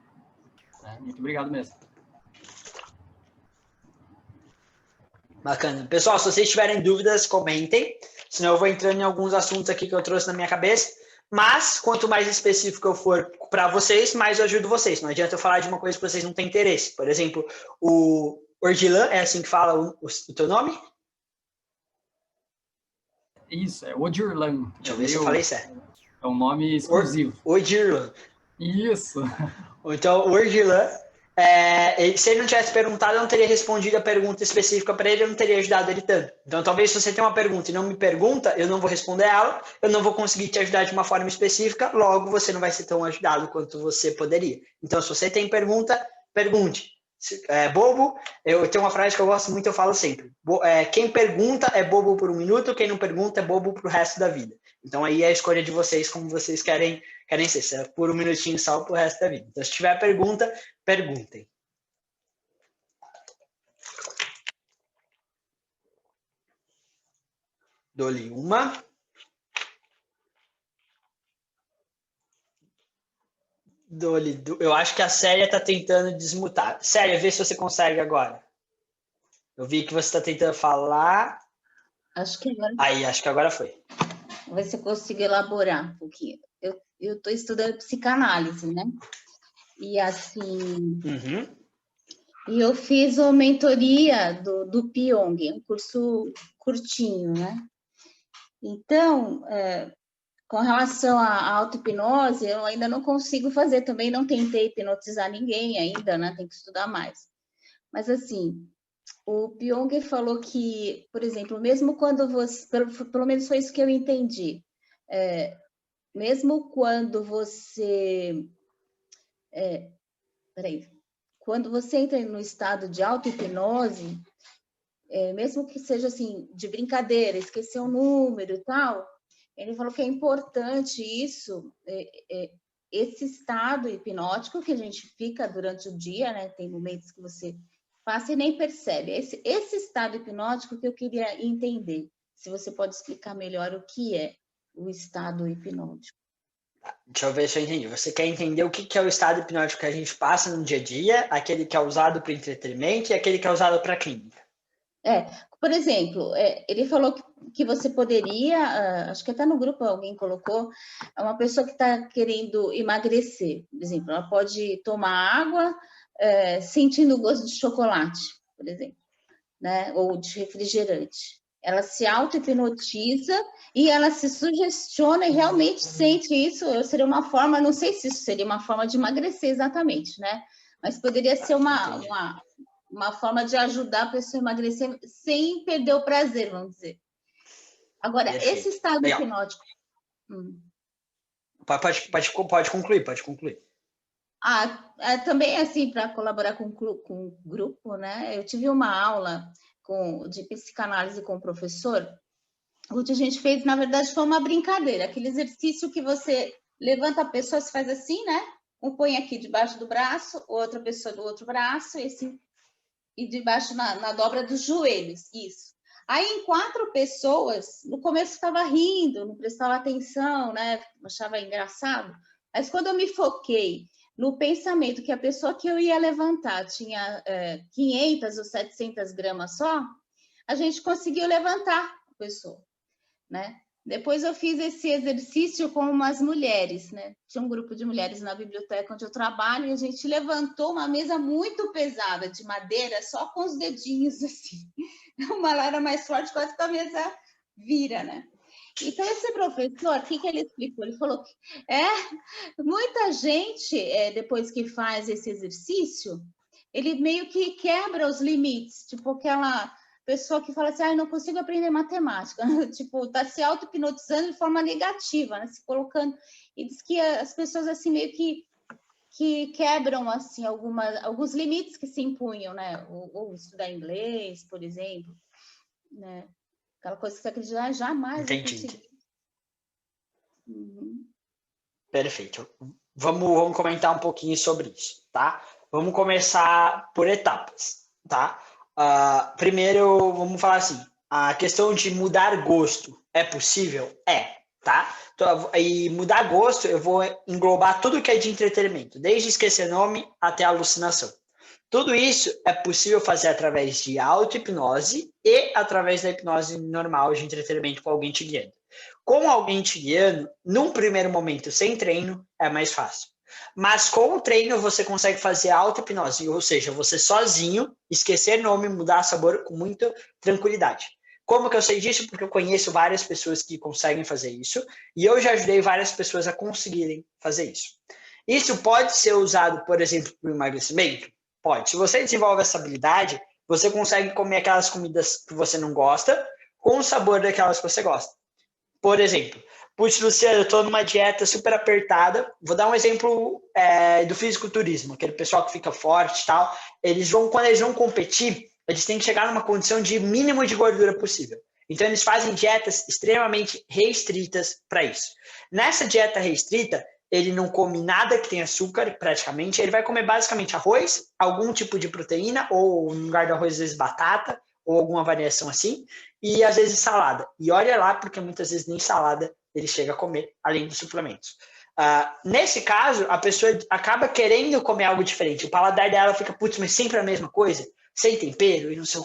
Muito obrigado mesmo. Bacana. Pessoal, se vocês tiverem dúvidas, comentem. Senão eu vou entrando em alguns assuntos aqui que eu trouxe na minha cabeça. Mas, quanto mais específico eu for para vocês, mais eu ajudo vocês. Não adianta eu falar de uma coisa que vocês não têm interesse. Por exemplo, o Ordilan, é assim que fala o teu nome? Isso, é Odirlan. Deixa eu ver se eu falei certo. É um nome exclusivo. Odirlan. Isso. Então, o Ordilan, se ele não tivesse perguntado, eu não teria respondido a pergunta específica para ele, eu não teria ajudado ele tanto. Então, talvez se você tem uma pergunta e não me pergunta, eu não vou responder ela, eu não vou conseguir te ajudar de uma forma específica, logo você não vai ser tão ajudado quanto você poderia. Então, se você tem pergunta, pergunte. Bobo, eu tenho uma frase que eu gosto muito, eu falo sempre. Quem pergunta é bobo por 1 minuto, quem não pergunta é bobo pro resto da vida. Então aí é a escolha de vocês, como vocês querem ser. Se é por 1 minutinho só pro resto da vida. Então se tiver pergunta, perguntem. Dou-lhe uma. Eu acho que a Célia está tentando desmutar. Célia, vê se você consegue agora. Eu vi que você está tentando falar. Acho que agora. Aí, acho que agora foi. Vamos ver se eu consigo elaborar um pouquinho. Eu estou estudando psicanálise, né? E assim. Uhum. E eu fiz uma mentoria do Pyong, um curso curtinho, né? Então, com relação à auto-hipnose, eu ainda não consigo fazer, também não tentei hipnotizar ninguém ainda, né? Tem que estudar mais. Mas, assim, o Pyong falou que, por exemplo, mesmo quando você... Pelo menos foi isso que eu entendi. Mesmo quando você... Quando você entra no estado de auto-hipnose, mesmo que seja, assim, de brincadeira, esquecer um número e tal... Ele falou que é importante isso, esse estado hipnótico que a gente fica durante o dia, né? Tem momentos que você passa e nem percebe. Esse estado hipnótico que eu queria entender. Se você pode explicar melhor o que é o estado hipnótico. Deixa eu ver se eu entendi. Você quer entender o que é o estado hipnótico que a gente passa no dia a dia, aquele que é usado para entretenimento e aquele que é usado para clínica? Por exemplo, ele falou que você poderia, acho que até no grupo alguém colocou, uma pessoa que está querendo emagrecer, por exemplo, ela pode tomar água sentindo o gosto de chocolate, por exemplo, né? Ou de refrigerante. Ela se auto-hipnotiza e ela se sugestiona e realmente sente isso. Seria uma forma, não sei se isso seria uma forma de emagrecer exatamente, né? Mas poderia ser uma forma de ajudar a pessoa a emagrecer sem perder o prazer, vamos dizer. Agora, esse estado hipnótico... Pode concluir. Também, assim, para colaborar com o grupo, né? Eu tive uma aula de psicanálise com o professor, onde a gente fez, na verdade, foi uma brincadeira. Aquele exercício que você levanta a pessoa, se faz assim, né? Um põe aqui debaixo do braço, outra pessoa do outro braço, e debaixo na dobra dos joelhos, isso. Aí, em 4 pessoas, no começo estava rindo, não prestava atenção, né? Achava engraçado. Mas quando eu me foquei no pensamento que a pessoa que eu ia levantar tinha 500 ou 700 gramas só, a gente conseguiu levantar a pessoa, né? Depois eu fiz esse exercício com umas mulheres, né? Tinha um grupo de mulheres na biblioteca onde eu trabalho e a gente levantou uma mesa muito pesada de madeira, só com os dedinhos assim. Uma lá era mais forte, quase que a mesa vira, né? Então, esse professor, o que ele explicou? Ele falou que muita gente, depois que faz esse exercício, ele meio que quebra os limites, tipo aquela pessoa que fala assim, eu não consigo aprender matemática, tipo, tá se auto-hipnotizando de forma negativa, né? Se colocando, e diz que as pessoas assim meio que quebram assim alguns limites que se impunham, né? Ou estudar inglês, por exemplo, né? Aquela coisa que você acredita, jamais vai conseguir. Uhum. Perfeito. Vamos comentar um pouquinho sobre isso, tá? Vamos começar por etapas, tá? Primeiro, vamos falar assim, a questão de mudar gosto é possível? Tá? E mudar gosto, eu vou englobar tudo que é de entretenimento, desde esquecer nome até alucinação. Tudo isso é possível fazer através de auto-hipnose e através da hipnose normal de entretenimento com alguém te guiando. Com alguém te guiando, num primeiro momento, sem treino, é mais fácil. Mas com o treino, você consegue fazer auto-hipnose, ou seja, você sozinho, esquecer nome, mudar sabor com muita tranquilidade. Como que eu sei disso? Porque eu conheço várias pessoas que conseguem fazer isso e eu já ajudei várias pessoas a conseguirem fazer isso. Isso pode ser usado, por exemplo, para o emagrecimento? Pode. Se você desenvolve essa habilidade, você consegue comer aquelas comidas que você não gosta com o sabor daquelas que você gosta. Por exemplo, putz, Luciano, eu estou numa dieta super apertada. Vou dar um exemplo do fisiculturismo, aquele pessoal que fica forte e tal. Quando eles vão competir, eles têm que chegar numa condição de mínimo de gordura possível. Então, eles fazem dietas extremamente restritas para isso. Nessa dieta restrita, ele não come nada que tenha açúcar, praticamente. Ele vai comer basicamente arroz, algum tipo de proteína, ou no lugar do arroz, às vezes batata, ou alguma variação assim, e às vezes salada. E olha lá, porque muitas vezes nem salada ele chega a comer, além dos suplementos. Nesse caso, a pessoa acaba querendo comer algo diferente. O paladar dela fica, putz, mas sempre a mesma coisa, sem tempero e não sei o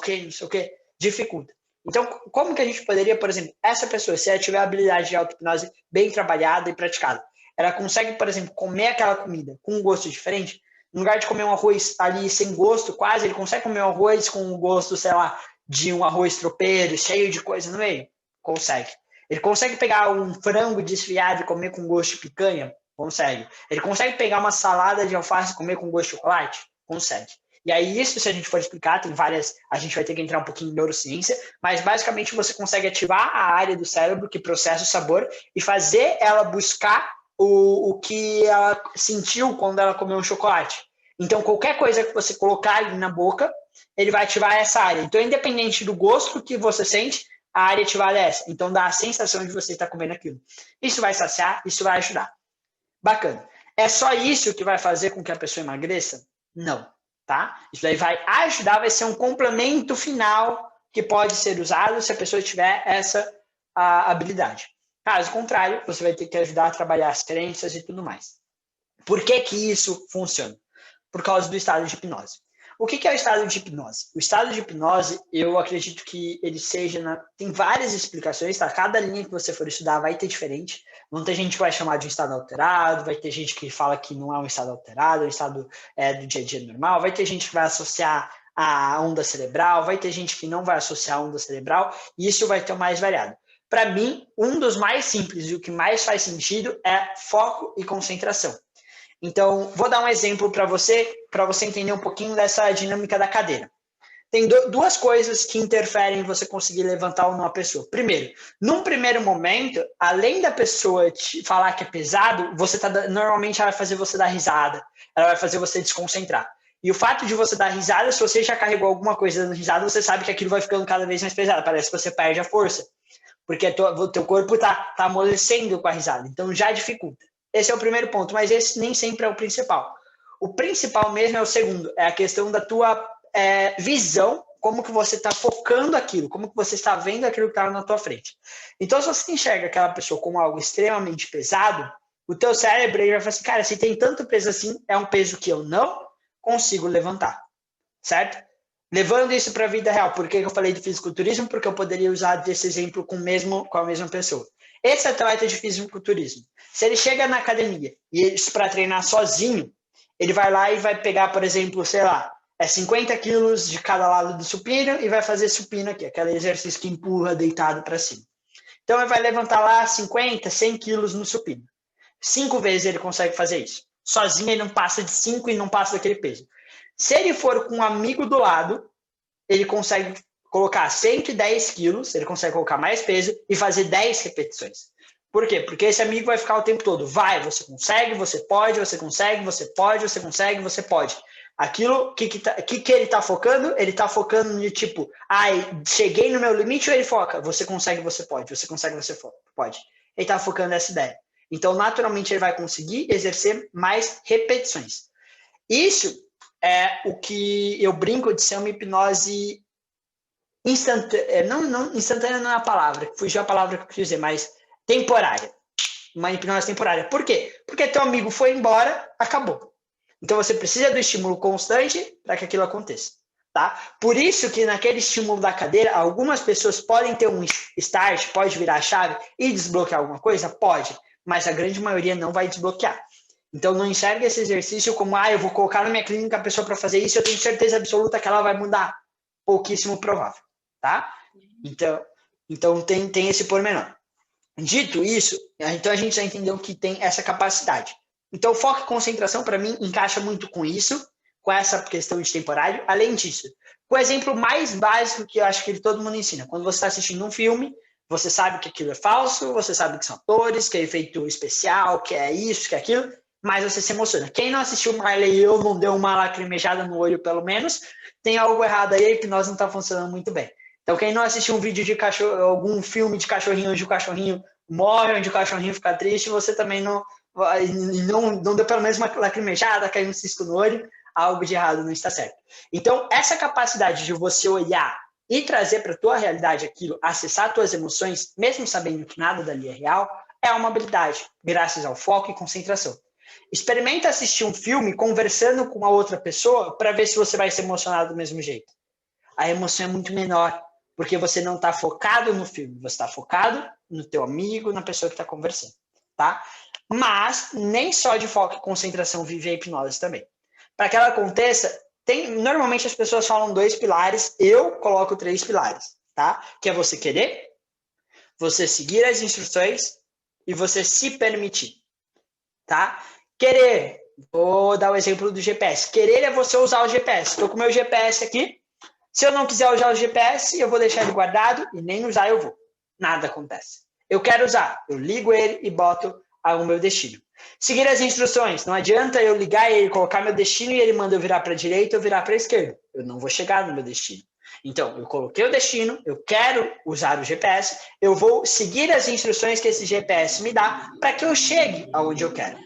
que, dificulta. Então, como que a gente poderia, por exemplo, essa pessoa, se ela tiver a habilidade de auto-hipnose bem trabalhada e praticada, ela consegue, por exemplo, comer aquela comida com um gosto diferente? No lugar de comer um arroz ali sem gosto, quase, ele consegue comer um arroz com um gosto, sei lá, de um arroz tropeiro, cheio de coisa no meio? Consegue. Ele consegue pegar um frango desfiado e comer com gosto de picanha? Consegue. Ele consegue pegar uma salada de alface e comer com gosto de chocolate? Consegue. E aí, isso, se a gente for explicar, tem várias... A gente vai ter que entrar um pouquinho em neurociência, mas basicamente você consegue ativar a área do cérebro que processa o sabor e fazer ela buscar o que ela sentiu quando ela comeu um chocolate. Então, qualquer coisa que você colocar ali na boca, ele vai ativar essa área. Então, independente do gosto que você sente, a área ativada é essa. Então, dá a sensação de você estar comendo aquilo. Isso vai saciar, isso vai ajudar. Bacana. É só isso que vai fazer com que a pessoa emagreça? Não, tá? Isso daí vai ajudar, vai ser um complemento final que pode ser usado se a pessoa tiver essa habilidade. Caso contrário, você vai ter que ajudar a trabalhar as crenças e tudo mais. Por que que isso funciona? Por causa do estado de hipnose. O que é o estado de hipnose? O estado de hipnose, eu acredito que ele seja... Tem várias explicações, tá? Cada linha que você for estudar vai ter diferente. Vão ter gente que vai chamar de um estado alterado, vai ter gente que fala que não é um estado alterado, é um estado do dia a dia normal, vai ter gente que vai associar a onda cerebral, vai ter gente que não vai associar a onda cerebral, e isso vai ter o mais variado. Para mim, um dos mais simples e o que mais faz sentido é foco e concentração. Então, vou dar um exemplo para você entender um pouquinho dessa dinâmica da cadeira. Tem duas coisas que interferem em você conseguir levantar ou não a pessoa. Primeiro, num primeiro momento, além da pessoa te falar que é pesado, normalmente ela vai fazer você dar risada, ela vai fazer você desconcentrar. E o fato de você dar risada, se você já carregou alguma coisa dando risada, você sabe que aquilo vai ficando cada vez mais pesado, parece que você perde a força. Porque o teu corpo tá amolecendo com a risada, então já dificulta. Esse é o primeiro ponto, mas esse nem sempre é o principal. O principal mesmo é o segundo, é a questão da tua visão, como que você está focando aquilo, como que você está vendo aquilo que está na tua frente. Então, se você enxerga aquela pessoa como algo extremamente pesado, o teu cérebro ele vai falar assim, cara, se tem tanto peso assim, é um peso que eu não consigo levantar, certo? Levando isso para a vida real, por que eu falei de fisiculturismo? Porque eu poderia usar desse exemplo com a mesma pessoa. Esse atleta de fisiculturismo, se ele chega na academia e para treinar sozinho, ele vai lá e vai pegar, por exemplo, sei lá, 50 quilos de cada lado do supino e vai fazer supino aqui, aquele exercício que empurra deitado para cima. Então, ele vai levantar lá 50, 100 quilos no supino. 5 vezes ele consegue fazer isso. Sozinho ele não passa de 5 e não passa daquele peso. Se ele for com um amigo do lado, ele consegue colocar 110 quilos, ele consegue colocar mais peso e fazer 10 repetições. Por quê? Porque esse amigo vai ficar o tempo todo, vai, você consegue, você pode, você consegue, você pode, você consegue, você pode. Aquilo que ele está focando? Ele está focando de tipo, cheguei no meu limite, ou ele foca, você consegue, você pode, você consegue, você pode. Ele está focando nessa ideia. Então, naturalmente, ele vai conseguir exercer mais repetições. Isso é o que eu brinco de ser uma hipnose instantânea. Não, instantânea não é a palavra, fugiu a palavra que eu quis dizer, mas temporária. Uma hipnose temporária. Por quê? Porque teu amigo foi embora, acabou. Então, você precisa do estímulo constante para que aquilo aconteça. Tá? Por isso que naquele estímulo da cadeira, algumas pessoas podem ter um start, pode virar a chave e desbloquear alguma coisa? Pode. Mas a grande maioria não vai desbloquear. Então, não enxergue esse exercício como, eu vou colocar na minha clínica a pessoa para fazer isso, eu tenho certeza absoluta que ela vai mudar. Pouquíssimo provável, tá? Então tem esse pormenor. Dito isso, então a gente já entendeu que tem essa capacidade. Então, foco e concentração, para mim, encaixa muito com isso, com essa questão de temporário. Além disso, o exemplo mais básico que eu acho que todo mundo ensina, quando você está assistindo um filme, você sabe que aquilo é falso, você sabe que são atores, que é efeito especial, que é isso, que é aquilo, mas você se emociona. Quem não assistiu Marley e eu, não deu uma lacrimejada no olho, pelo menos, tem algo errado aí, a hipnose não está funcionando muito bem. Então, quem não assistiu um vídeo de cachorro, algum filme de cachorrinho, onde o cachorrinho morre, onde o cachorrinho fica triste, você também não deu pelo menos uma lacrimejada, caiu um cisco no olho, algo de errado não está certo. Então, essa capacidade de você olhar e trazer para a tua realidade aquilo, acessar tuas emoções, mesmo sabendo que nada dali é real, é uma habilidade, graças ao foco e concentração. Experimenta assistir um filme conversando com uma outra pessoa para ver se você vai se emocionar do mesmo jeito. A emoção é muito menor, porque você não está focado no filme, você está focado no teu amigo, na pessoa que está conversando, tá? Mas nem só de foco e concentração vive a hipnose também. Para que ela aconteça, normalmente as pessoas falam 2 pilares, eu coloco 3 pilares, tá? Que é você querer, você seguir as instruções e você se permitir, tá? Querer, vou dar o exemplo do GPS. Querer é você usar o GPS. Estou com o meu GPS aqui. Se eu não quiser usar o GPS, eu vou deixar ele guardado e nem usar eu vou. Nada acontece. Eu quero usar, eu ligo ele e boto o meu destino. Seguir as instruções. Não adianta eu ligar ele, colocar meu destino e ele manda eu virar para a direita ou virar para a esquerda. Eu não vou chegar no meu destino. Então, eu coloquei o destino, eu quero usar o GPS, eu vou seguir as instruções que esse GPS me dá para que eu chegue aonde eu quero.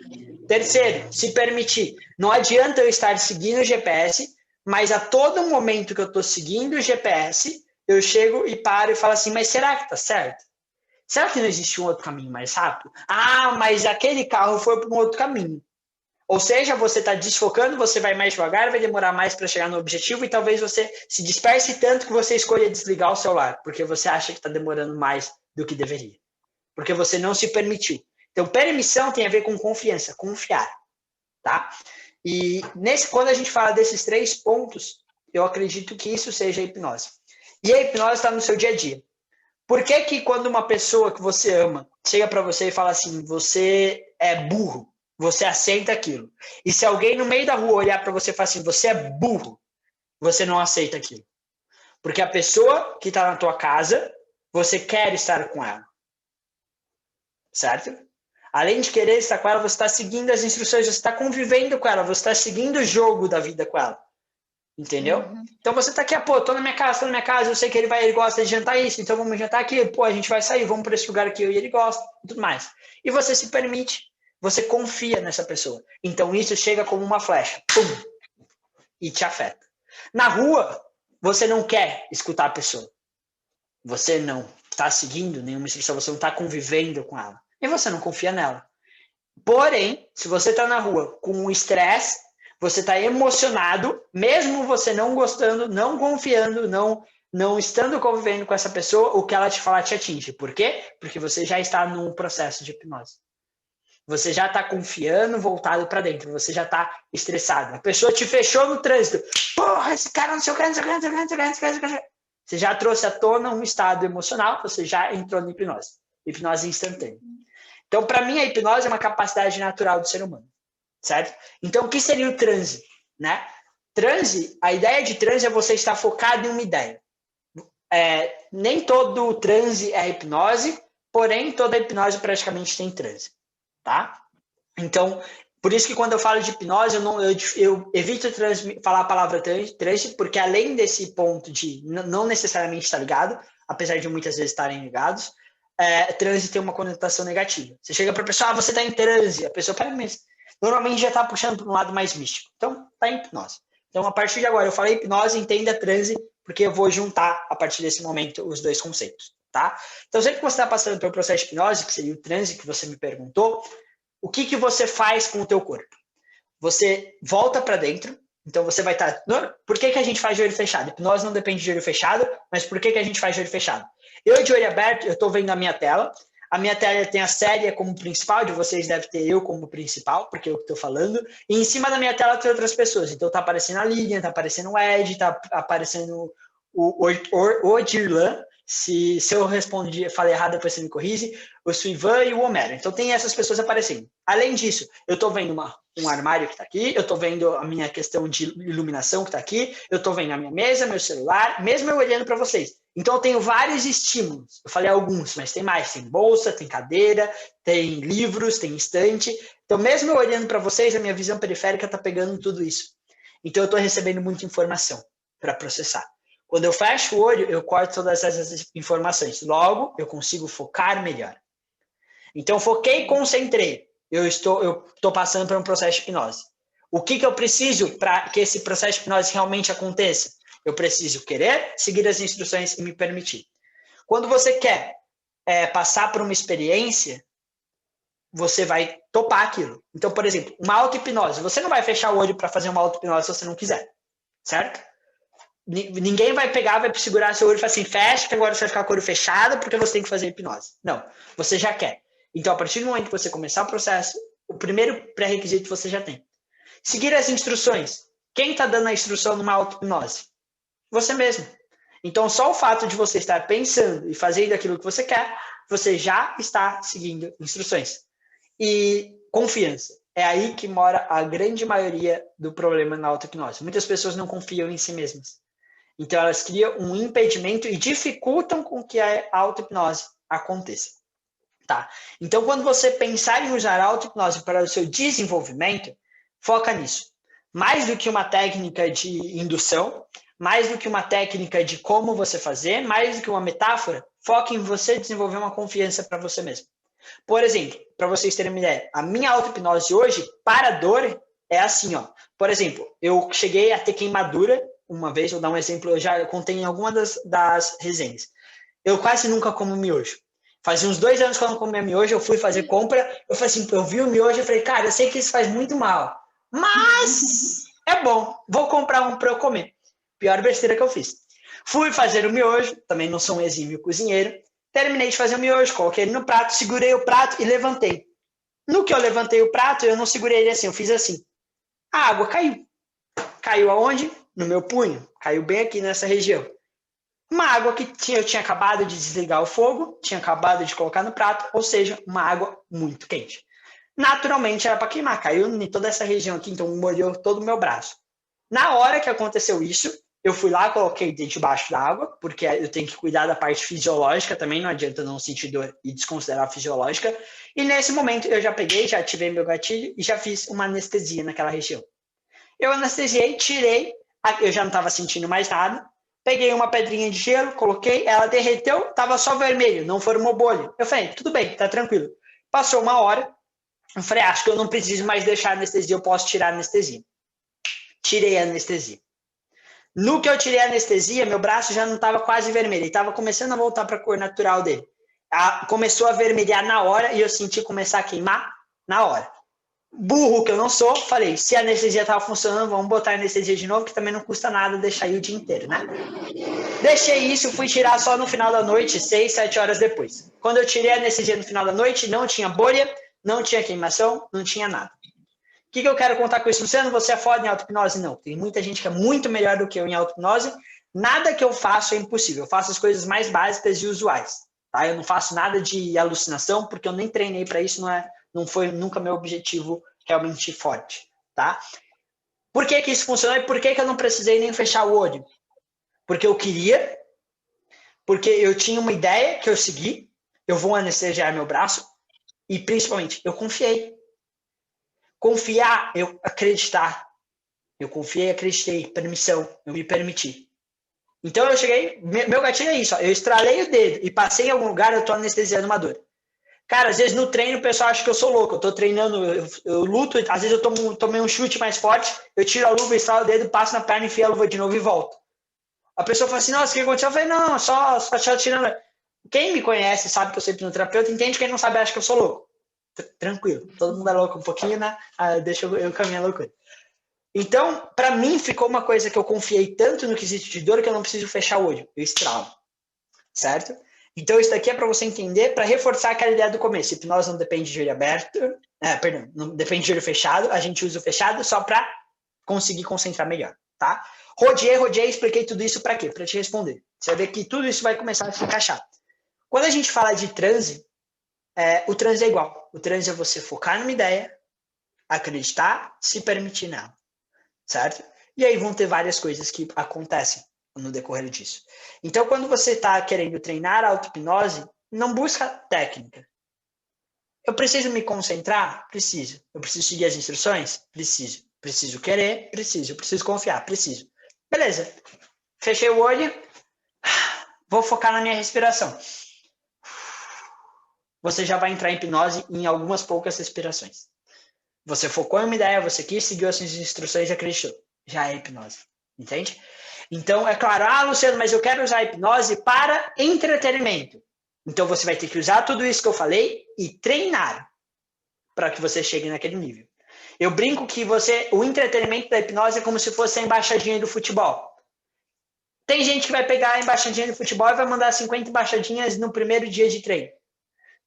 Terceiro, se permitir. Não adianta eu estar seguindo o GPS, mas a todo momento que eu estou seguindo o GPS, eu chego e paro e falo assim, mas será que está certo? Será que não existe um outro caminho mais rápido? Mas aquele carro foi para um outro caminho. Ou seja, você está desfocando, você vai mais devagar, vai demorar mais para chegar no objetivo e talvez você se disperse tanto que você escolha desligar o celular, porque você acha que está demorando mais do que deveria. Porque você não se permitiu. Então, permissão tem a ver com confiança, confiar, tá? E quando a gente fala desses 3 pontos, eu acredito que isso seja a hipnose. E a hipnose está no seu dia a dia. Por que quando uma pessoa que você ama chega para você e fala assim, você é burro, você aceita aquilo. E se alguém no meio da rua olhar para você e falar assim, você é burro, você não aceita aquilo. Porque a pessoa que está na tua casa, você quer estar com ela. Certo? Além de querer estar com ela, você está seguindo as instruções, você está convivendo com ela, você está seguindo o jogo da vida com ela. Entendeu? Uhum. Então você está aqui, tô na minha casa, eu sei que ele gosta de jantar isso, então vamos jantar aqui, a gente vai sair, vamos para esse lugar aqui, eu e ele gosta, e tudo mais. E você se permite, você confia nessa pessoa. Então isso chega como uma flecha, pum, e te afeta. Na rua, você não quer escutar a pessoa. Você não está seguindo nenhuma instrução, você não está convivendo com ela. E você não confia nela. Porém, se você está na rua com um estresse, você está emocionado, mesmo você não gostando, não confiando, não estando convivendo com essa pessoa, o que ela te falar te atinge. Por quê? Porque você já está num processo de hipnose. Você já está confiando, voltado para dentro. Você já está estressado. A pessoa te fechou no trânsito. Porra, esse cara não sei o que, não sei o que, não sei o que, não sei o que. Você já trouxe à tona um estado emocional, você já entrou na hipnose. Hipnose instantânea. Então, para mim, a hipnose é uma capacidade natural do ser humano. Certo? Então, o que seria o transe? Né? Transe, a ideia de transe é você estar focado em uma ideia. Nem todo transe é hipnose, porém, toda hipnose praticamente tem transe. Tá? Então, por isso que quando eu falo de hipnose, eu evito falar a palavra transe, porque além desse ponto de não necessariamente estar ligado, apesar de muitas vezes estarem ligados, transe tem uma conotação negativa. Você chega para a pessoa, você está em transe, a pessoa, pera mesmo, normalmente já está puxando para um lado mais místico. Então, está em hipnose. Então, a partir de agora, eu falei hipnose, entenda transe, porque eu vou juntar, a partir desse momento, os dois conceitos. Tá? Então, sempre que você está passando pelo processo de hipnose, que seria o transe que você me perguntou, o que você faz com o teu corpo? Você volta para dentro, então você vai estar... Por que a gente faz de olho fechado? Hipnose não depende de olho fechado, mas por que a gente faz de olho fechado? Eu de olho aberto, eu estou vendo a minha tela tem a série como principal, de vocês deve ter eu como principal, porque eu estou falando, e em cima da minha tela tem outras pessoas, então está aparecendo a Lilian, está aparecendo o Ed, está aparecendo o Odirlan, se eu falei errado, depois você me corrige, o Suivan e o Homero. Então tem essas pessoas aparecendo. Além disso, eu estou vendo um armário que está aqui, eu estou vendo a minha questão de iluminação que está aqui, eu estou vendo a minha mesa, meu celular, mesmo eu olhando para vocês. Então eu tenho vários estímulos. Eu falei alguns, mas tem mais. Tem bolsa, tem cadeira, tem livros, tem estante. Então mesmo eu olhando para vocês, a minha visão periférica está pegando tudo isso. Então eu estou recebendo muita informação para processar. Quando eu fecho o olho, eu corto todas essas informações. Logo, eu consigo focar melhor. Então, foquei e concentrei. Eu estou passando por um processo de hipnose. O que eu preciso para que esse processo de hipnose realmente aconteça? Eu preciso querer seguir as instruções e me permitir. Quando você quer passar por uma experiência, você vai topar aquilo. Então, por exemplo, uma auto-hipnose. Você não vai fechar o olho para fazer uma auto-hipnose se você não quiser. Certo? Ninguém vai pegar, vai segurar seu olho e falar assim, fecha, que agora você vai ficar com o olho fechado porque você tem que fazer hipnose. Não, você já quer. Então, a partir do momento que você começar o processo, o primeiro pré-requisito você já tem. Seguir as instruções. Quem está dando a instrução numa auto-hipnose? Você mesmo. Então, só o fato de você estar pensando e fazendo aquilo que você quer, você já está seguindo instruções. E confiança. É aí que mora a grande maioria do problema na auto-hipnose. Muitas pessoas não confiam em si mesmas. Então, elas criam um impedimento e dificultam com que a auto-hipnose aconteça. Tá? Então, quando você pensar em usar a auto-hipnose para o seu desenvolvimento, foca nisso. Mais do que uma técnica de indução, mais do que uma técnica de como você fazer, mais do que uma metáfora, foque em você desenvolver uma confiança para você mesmo. Por exemplo, para vocês terem uma ideia, a minha auto-hipnose hoje, para dor, é assim, ó. Por exemplo, eu cheguei a ter queimadura uma vez, vou dar um exemplo, eu já contei em alguma das resenhas. Eu quase nunca como miojo. Fazia uns 2 anos que eu não comia miojo, eu fui fazer compra, eu falei assim, eu vi o miojo e falei, cara, eu sei que isso faz muito mal, mas é bom, vou comprar um para eu comer. Pior besteira que eu fiz. Fui fazer o miojo, também não sou um exímio cozinheiro, terminei de fazer o miojo, coloquei ele no prato, segurei o prato e levantei. No que eu levantei o prato, eu não segurei ele assim, eu fiz assim. A água caiu. Caiu aonde? No meu punho. Caiu bem aqui nessa região. Uma água que eu tinha acabado de desligar o fogo, tinha acabado de colocar no prato, ou seja, uma água muito quente. Naturalmente era para queimar, caiu em toda essa região aqui, então molhou todo o meu braço. Na hora que aconteceu isso, eu fui lá, coloquei debaixo da água, porque eu tenho que cuidar da parte fisiológica também, não adianta não sentir dor e desconsiderar a fisiológica. E nesse momento eu já peguei, já ativei meu gatilho e já fiz uma anestesia naquela região. Eu anestesiei, tirei, eu já não estava sentindo mais nada, peguei uma pedrinha de gelo, coloquei, ela derreteu, estava só vermelho, não formou bolha. Eu falei, tudo bem, tá tranquilo. Passou 1 hora, Eu falei, acho que eu não preciso mais deixar a anestesia, eu posso tirar a anestesia. Tirei a anestesia. No que eu tirei a anestesia, meu braço já não estava quase vermelho, ele estava começando a voltar para a cor natural dele. Começou a vermelhar na hora e eu senti começar a queimar na hora. Burro que eu não sou, falei, se a anestesia estava funcionando, vamos botar a anestesia de novo, que também não custa nada deixar aí o dia inteiro, né? Deixei isso, fui tirar só no final da noite, 6, 7 horas depois. Quando eu tirei a anestesia no final da noite, não tinha bolha, não tinha queimação, não tinha nada. O que eu quero contar com isso, Luciano? Você é foda em auto-hipnose? Não. Tem muita gente que é muito melhor do que eu em auto-hipnose. Nada que eu faço é impossível. Eu faço as coisas mais básicas e usuais. Tá? Eu não faço nada de alucinação, porque eu nem treinei para isso, não foi nunca meu objetivo realmente forte. Tá? Por que isso funcionou e por que eu não precisei nem fechar o olho? Porque eu queria, porque eu tinha uma ideia que eu segui, eu vou anestesiar meu braço e, principalmente, eu confiei. Confiar, eu acreditar. Eu confiei, acreditei, permissão, eu me permiti. Então eu cheguei, meu gatilho é isso, ó, eu estralei o dedo e passei em algum lugar, eu tô anestesiando uma dor. Cara, às vezes no treino o pessoal acha que eu sou louco, eu tô treinando, eu luto, às vezes eu tomei um chute mais forte, eu tiro a luva, estralo o dedo, passo na perna, enfio a luva de novo e volto. A pessoa fala assim, nossa, o que aconteceu? Eu falei, não, só tirando. Quem me conhece sabe que eu sou hipnoterapeuta, entende, quem não sabe acha que eu sou louco. Tranquilo, todo mundo é louco um pouquinho, né? Deixa eu caminhar a loucura. Então, para mim, ficou uma coisa que eu confiei tanto no quesito de dor que eu não preciso fechar o olho, eu estralo, certo? Então, isso daqui é para você entender, para reforçar aquela ideia do começo. Hipnose não depende de olho aberto, não depende de olho fechado, a gente usa o fechado só para conseguir concentrar melhor, tá? Rodeei, expliquei tudo isso para quê? Para te responder. Você vai ver que tudo isso vai começar a se encaixar. Quando a gente fala de transe, o transe é igual. O transe é você focar numa ideia, acreditar, se permitir nela, certo? E aí vão ter várias coisas que acontecem no decorrer disso. Então, quando você está querendo treinar a auto-hipnose, não busca técnica. Eu preciso me concentrar? Preciso. Eu preciso seguir as instruções? Preciso. Preciso querer? Preciso. Eu preciso confiar? Preciso. Beleza. Fechei o olho. Vou focar na minha respiração. Você já vai entrar em hipnose em algumas poucas respirações. Você focou em uma ideia, você quis, seguiu as suas instruções e acreditou. Já é hipnose. Entende? Então, é claro, Luciano, mas eu quero usar a hipnose para entretenimento. Então, você vai ter que usar tudo isso que eu falei e treinar para que você chegue naquele nível. Eu brinco que o entretenimento da hipnose é como se fosse a embaixadinha do futebol. Tem gente que vai pegar a embaixadinha do futebol e vai mandar 50 embaixadinhas no primeiro dia de treino.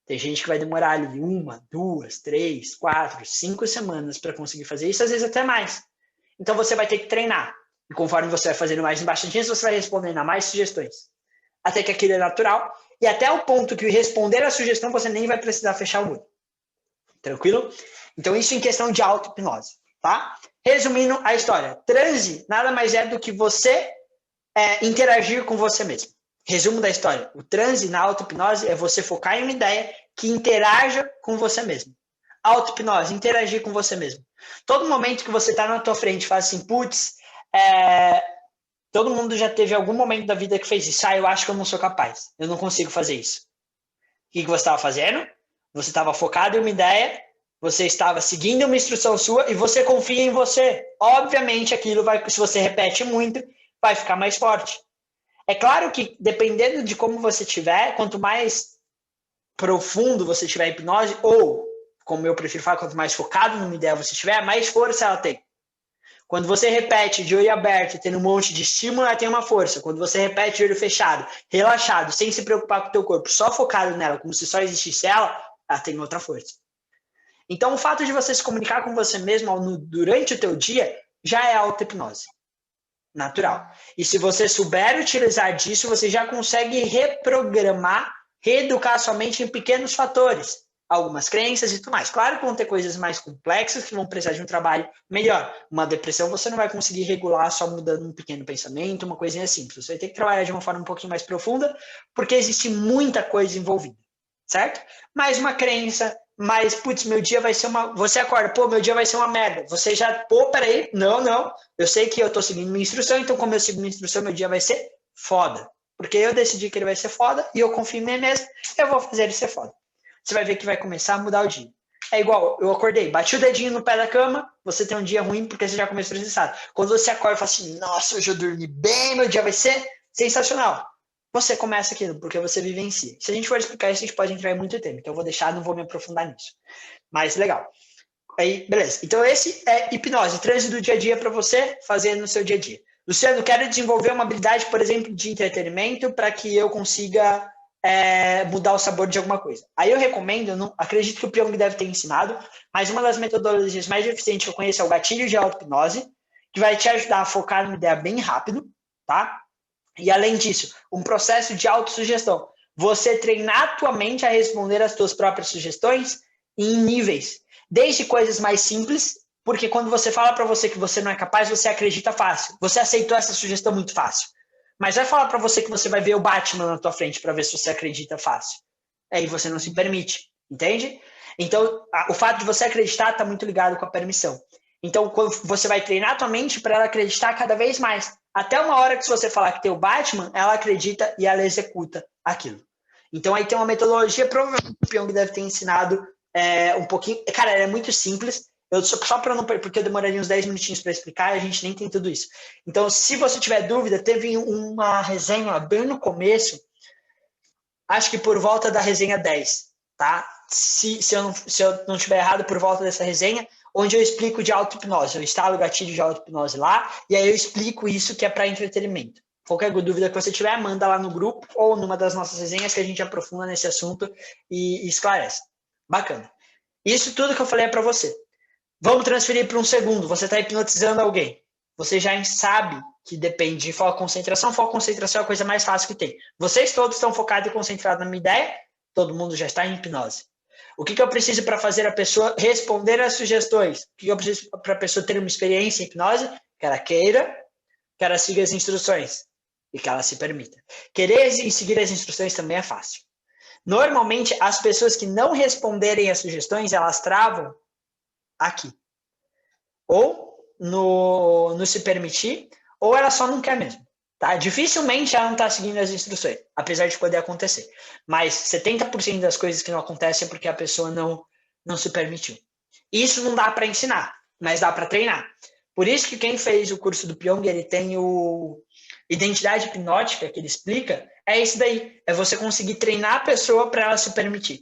Tem gente que vai demorar ali 1, 2, 3, 4, 5 semanas para conseguir fazer isso, às vezes até mais. Então você vai ter que treinar. E conforme você vai fazendo mais embaixadinhas, você vai respondendo a mais sugestões. Até que aquilo é natural. E até o ponto que responder a sugestão, você nem vai precisar fechar o olho. Tranquilo? Então isso em questão de auto-hipnose. Tá? Resumindo a história. Transe nada mais é do que você interagir com você mesmo. Resumo da história. O transe na auto-hipnose é você focar em uma ideia que interaja com você mesmo. Auto-hipnose, interagir com você mesmo. Todo momento que você está na tua frente, faz assim, putz, todo mundo já teve algum momento da vida que fez isso. Eu acho que eu não sou capaz. Eu não consigo fazer isso. O que você estava fazendo? Você estava focado em uma ideia, você estava seguindo uma instrução sua e você confia em você. Obviamente, aquilo vai, se você repete muito, vai ficar mais forte. É claro que, dependendo de como você estiver, quanto mais profundo você estiver em hipnose, ou, como eu prefiro falar, quanto mais focado numa ideia você estiver, mais força ela tem. Quando você repete de olho aberto, tendo um monte de estímulo, ela tem uma força. Quando você repete de olho fechado, relaxado, sem se preocupar com o teu corpo, só focado nela, como se só existisse ela tem outra força. Então, o fato de você se comunicar com você mesmo durante o teu dia já é auto-hipnose. Natural. E se você souber utilizar disso, você já consegue reprogramar, reeducar sua mente em pequenos fatores. Algumas crenças e tudo mais. Claro que vão ter coisas mais complexas que vão precisar de um trabalho melhor. Uma depressão você não vai conseguir regular só mudando um pequeno pensamento, uma coisinha simples. Você vai ter que trabalhar de uma forma um pouquinho mais profunda, porque existe muita coisa envolvida, certo? Mais uma crença, mais, putz, meu dia vai ser uma... Você acorda, meu dia vai ser uma merda. Você já, peraí, não. Eu sei que eu tô seguindo minha instrução, então como eu sigo minha instrução, meu dia vai ser foda. Porque eu decidi que ele vai ser foda e eu confio em mim mesmo, eu vou fazer ele ser foda. Você vai ver que vai começar a mudar o dia. é igual, eu acordei, bati o dedinho no pé da cama, você tem um dia ruim porque você já começou estressado. Quando você acorda e fala assim, nossa, hoje eu dormi bem, meu dia vai ser sensacional. Você começa aquilo, porque você vivencia. Se a gente for explicar isso, a gente pode entrar em muito tempo. Então eu vou deixar, não vou me aprofundar nisso. Mas legal. Aí, beleza. Então esse é hipnose, trânsito do dia a dia para você fazer no seu dia a dia. Luciano, quero desenvolver uma habilidade, por exemplo, de entretenimento para que eu consiga mudar o sabor de alguma coisa. Aí eu recomendo, eu não, acredito que o Pyong deve ter ensinado, mas uma das metodologias mais eficientes que eu conheço é o gatilho de auto-hipnose, que vai te ajudar a focar numa ideia bem rápido, tá? E além disso, um processo de autossugestão. Você treinar a tua mente a responder às tuas próprias sugestões em níveis. Desde coisas mais simples, porque quando você fala para você que você não é capaz, você acredita fácil. Você aceitou essa sugestão muito fácil. Mas vai falar para você que você vai ver o Batman na tua frente para ver se você acredita fácil. Aí você não se permite, entende? Então, o fato de você acreditar está muito ligado com a permissão. Então, quando você vai treinar a tua mente para ela acreditar cada vez mais. Até uma hora que se você falar que tem o Batman, ela acredita e ela executa aquilo. Então, aí tem uma metodologia, provavelmente o Pyong deve ter ensinado um pouquinho. Cara, é muito simples. Só para não, porque eu demoraria uns 10 minutinhos para explicar e a gente nem tem tudo isso. Então, se você tiver dúvida, teve uma resenha bem no começo, acho que por volta da resenha 10, tá? Se eu não estiver errado, por volta dessa resenha, onde eu explico de auto-hipnose. Eu instalo o gatilho de auto-hipnose lá, e aí eu explico isso que é para entretenimento. Qualquer dúvida que você tiver, manda lá no grupo ou numa das nossas resenhas que a gente aprofunda nesse assunto e esclarece. Bacana. Isso tudo que eu falei é para você. Vamos transferir para um segundo. Você está hipnotizando alguém. Você já sabe que depende de foco e concentração. Foco e concentração é a coisa mais fácil que tem. Vocês todos estão focados e concentrados na minha ideia. Todo mundo já está em hipnose. O que eu preciso para fazer a pessoa responder às sugestões? O que eu preciso para a pessoa ter uma experiência em hipnose? Que ela queira, que ela siga as instruções e que ela se permita. Querer e seguir as instruções também é fácil. Normalmente, as pessoas que não responderem às sugestões, elas travam aqui. Ou no se permitir, ou ela só não quer mesmo. Tá? Dificilmente ela não está seguindo as instruções, apesar de poder acontecer. Mas 70% das coisas que não acontecem é porque a pessoa não se permitiu. Isso não dá para ensinar, mas dá para treinar. Por isso que quem fez o curso do Pyong, ele tem o identidade hipnótica, que ele explica, é isso daí. É você conseguir treinar a pessoa para ela se permitir.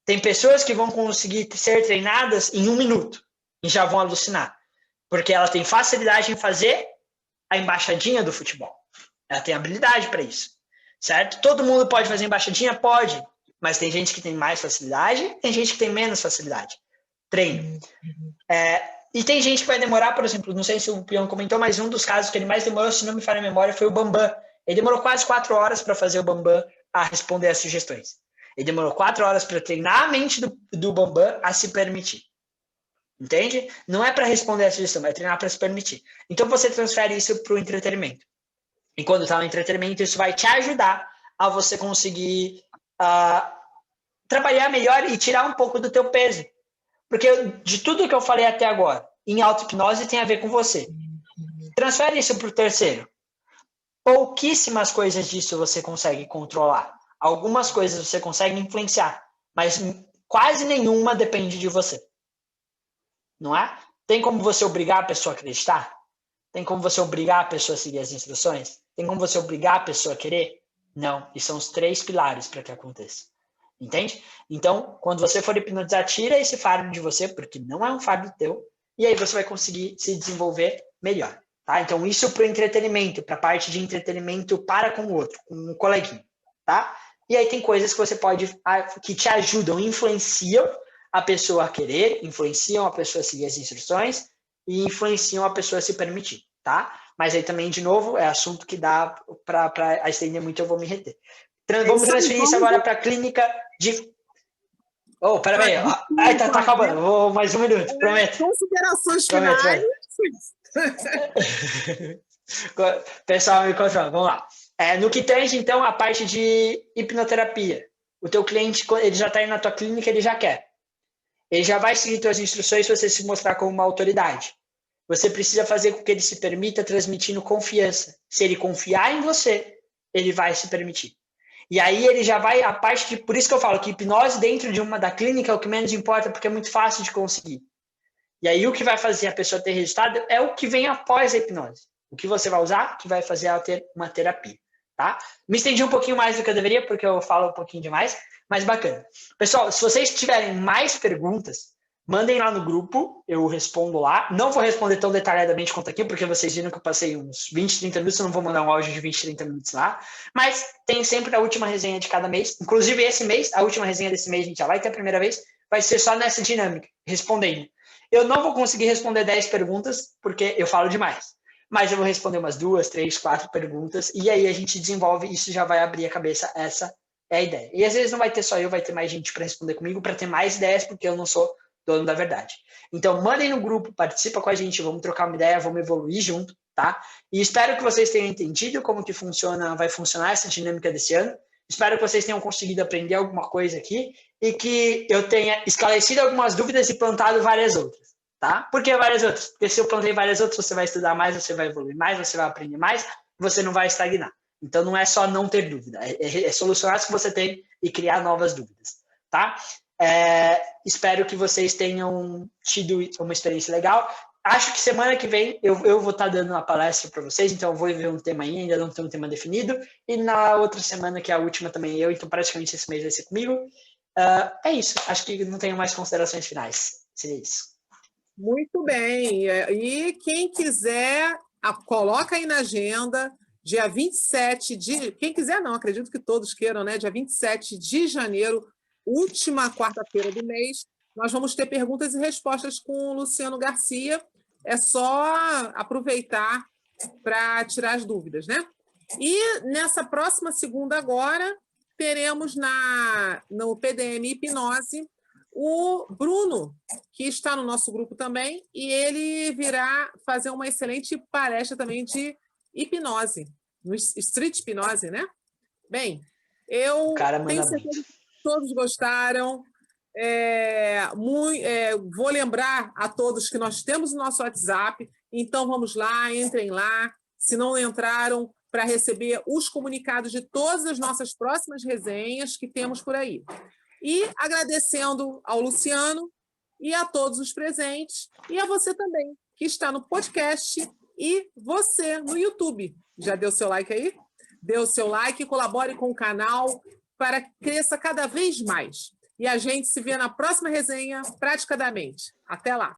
Tem pessoas que vão conseguir ser treinadas em 1 minuto e já vão alucinar. Porque ela tem facilidade em fazer a embaixadinha do futebol. Ela tem habilidade para isso. Certo? Todo mundo pode fazer embaixadinha? Pode. Mas tem gente que tem mais facilidade, tem gente que tem menos facilidade. Treino. E tem gente que vai demorar, por exemplo, não sei se o Pyong comentou, mas um dos casos que ele mais demorou, se não me falha a memória, foi o Bambam. Ele demorou quase 4 horas para fazer o Bambam a responder às sugestões. Ele demorou 4 horas para treinar a mente do Bambam a se permitir. Entende? Não é para responder a sugestão, é treinar para se permitir. Então você transfere isso para o entretenimento. E quando está no entretenimento, isso vai te ajudar a você conseguir trabalhar melhor e tirar um pouco do teu peso. Porque de tudo que eu falei até agora, em auto-hipnose tem a ver com você. Transfere isso para o terceiro. Pouquíssimas coisas disso você consegue controlar. Algumas coisas você consegue influenciar, mas quase nenhuma depende de você. Não é? Tem como você obrigar a pessoa a acreditar? Tem como você obrigar a pessoa a seguir as instruções? Tem como você obrigar a pessoa a querer? Não. E são os 3 pilares para que aconteça. Entende? Então, quando você for hipnotizar, tira esse fardo de você, porque não é um fardo teu, e aí você vai conseguir se desenvolver melhor. Tá? Então, isso para o entretenimento, para a parte de entretenimento para com o outro, com um coleguinha. Tá? E aí tem coisas que você pode, que te ajudam, influenciam a pessoa a querer, influenciam a pessoa a seguir as instruções e influenciam a pessoa a se permitir, tá? Mas aí também, de novo, é assunto que dá para estender muito, eu vou me reter. Vamos transferir isso agora para a clínica de... Oh, peraí. Ai, tá acabando. Vou mais 1 minuto, prometo. Considerações finais. Pessoal, me controla, vamos lá. No que tange, então, a parte de hipnoterapia. O teu cliente, ele já está indo na tua clínica, ele já quer. Ele já vai seguir tuas instruções se você se mostrar como uma autoridade. Você precisa fazer com que ele se permita transmitindo confiança. Se ele confiar em você, ele vai se permitir. E aí ele já vai, a parte de, por isso que eu falo que hipnose dentro de uma da clínica é o que menos importa, porque é muito fácil de conseguir. E aí o que vai fazer a pessoa ter resultado é o que vem após a hipnose. O que você vai usar, que vai fazer ela ter uma terapia, tá? Me estendi um pouquinho mais do que eu deveria, porque eu falo um pouquinho demais, mas bacana. Pessoal, se vocês tiverem mais perguntas, mandem lá no grupo, eu respondo lá. Não vou responder tão detalhadamente quanto aqui, porque vocês viram que eu passei uns 20, 30 minutos, eu não vou mandar um áudio de 20, 30 minutos lá. Mas tem sempre a última resenha de cada mês. Inclusive, esse mês, a última resenha desse mês, a gente já vai ter a primeira vez, vai ser só nessa dinâmica, respondendo. Eu não vou conseguir responder 10 perguntas, porque eu falo demais. Mas eu vou responder umas 2, 3, 4 perguntas, e aí a gente desenvolve, isso já vai abrir a cabeça, essa é a ideia. E às vezes não vai ter só eu, vai ter mais gente para responder comigo, para ter mais ideias, porque eu não sou dono da verdade. Então, mandem no grupo, participa com a gente, vamos trocar uma ideia, vamos evoluir junto, tá? E espero que vocês tenham entendido como que funciona, vai funcionar essa dinâmica desse ano. Espero que vocês tenham conseguido aprender alguma coisa aqui e que eu tenha esclarecido algumas dúvidas e plantado várias outras, tá? Por que várias outras? Porque se eu plantei várias outras, você vai estudar mais, você vai evoluir mais, você vai aprender mais, você não vai estagnar. Então, não é só não ter dúvida, é solucionar as que você tem e criar novas dúvidas, tá? Espero que vocês tenham tido uma experiência legal. Acho que semana que vem eu vou estar dando uma palestra para vocês, então eu vou ver um tema aí, ainda não tenho um tema definido. E na outra semana, que é a última também eu, então praticamente esse mês vai ser comigo. É isso, acho que não tenho mais considerações finais. Seria isso. Muito bem. E quem quiser, coloca aí na agenda, dia 27 de... Quem quiser não, acredito que todos queiram, né? Dia 27 de janeiro, última quarta-feira do mês, nós vamos ter perguntas e respostas com o Luciano Garcia. É só aproveitar para tirar as dúvidas, né? E nessa próxima segunda agora, teremos no PDM Hipnose o Bruno, que está no nosso grupo também, e ele virá fazer uma excelente palestra também de hipnose, no Street Hipnose, né? Bem, eu tenho certeza que todos gostaram. Vou lembrar a todos que nós temos o nosso WhatsApp, então vamos lá, entrem lá, se não entraram, para receber os comunicados de todas as nossas próximas resenhas que temos por aí. E agradecendo ao Luciano e a todos os presentes, e a você também, que está no podcast, e você no YouTube. Já deu seu like aí? Dê o seu like e colabore com o canal para que cresça cada vez mais. E a gente se vê na próxima resenha, Praticadamente. Até lá!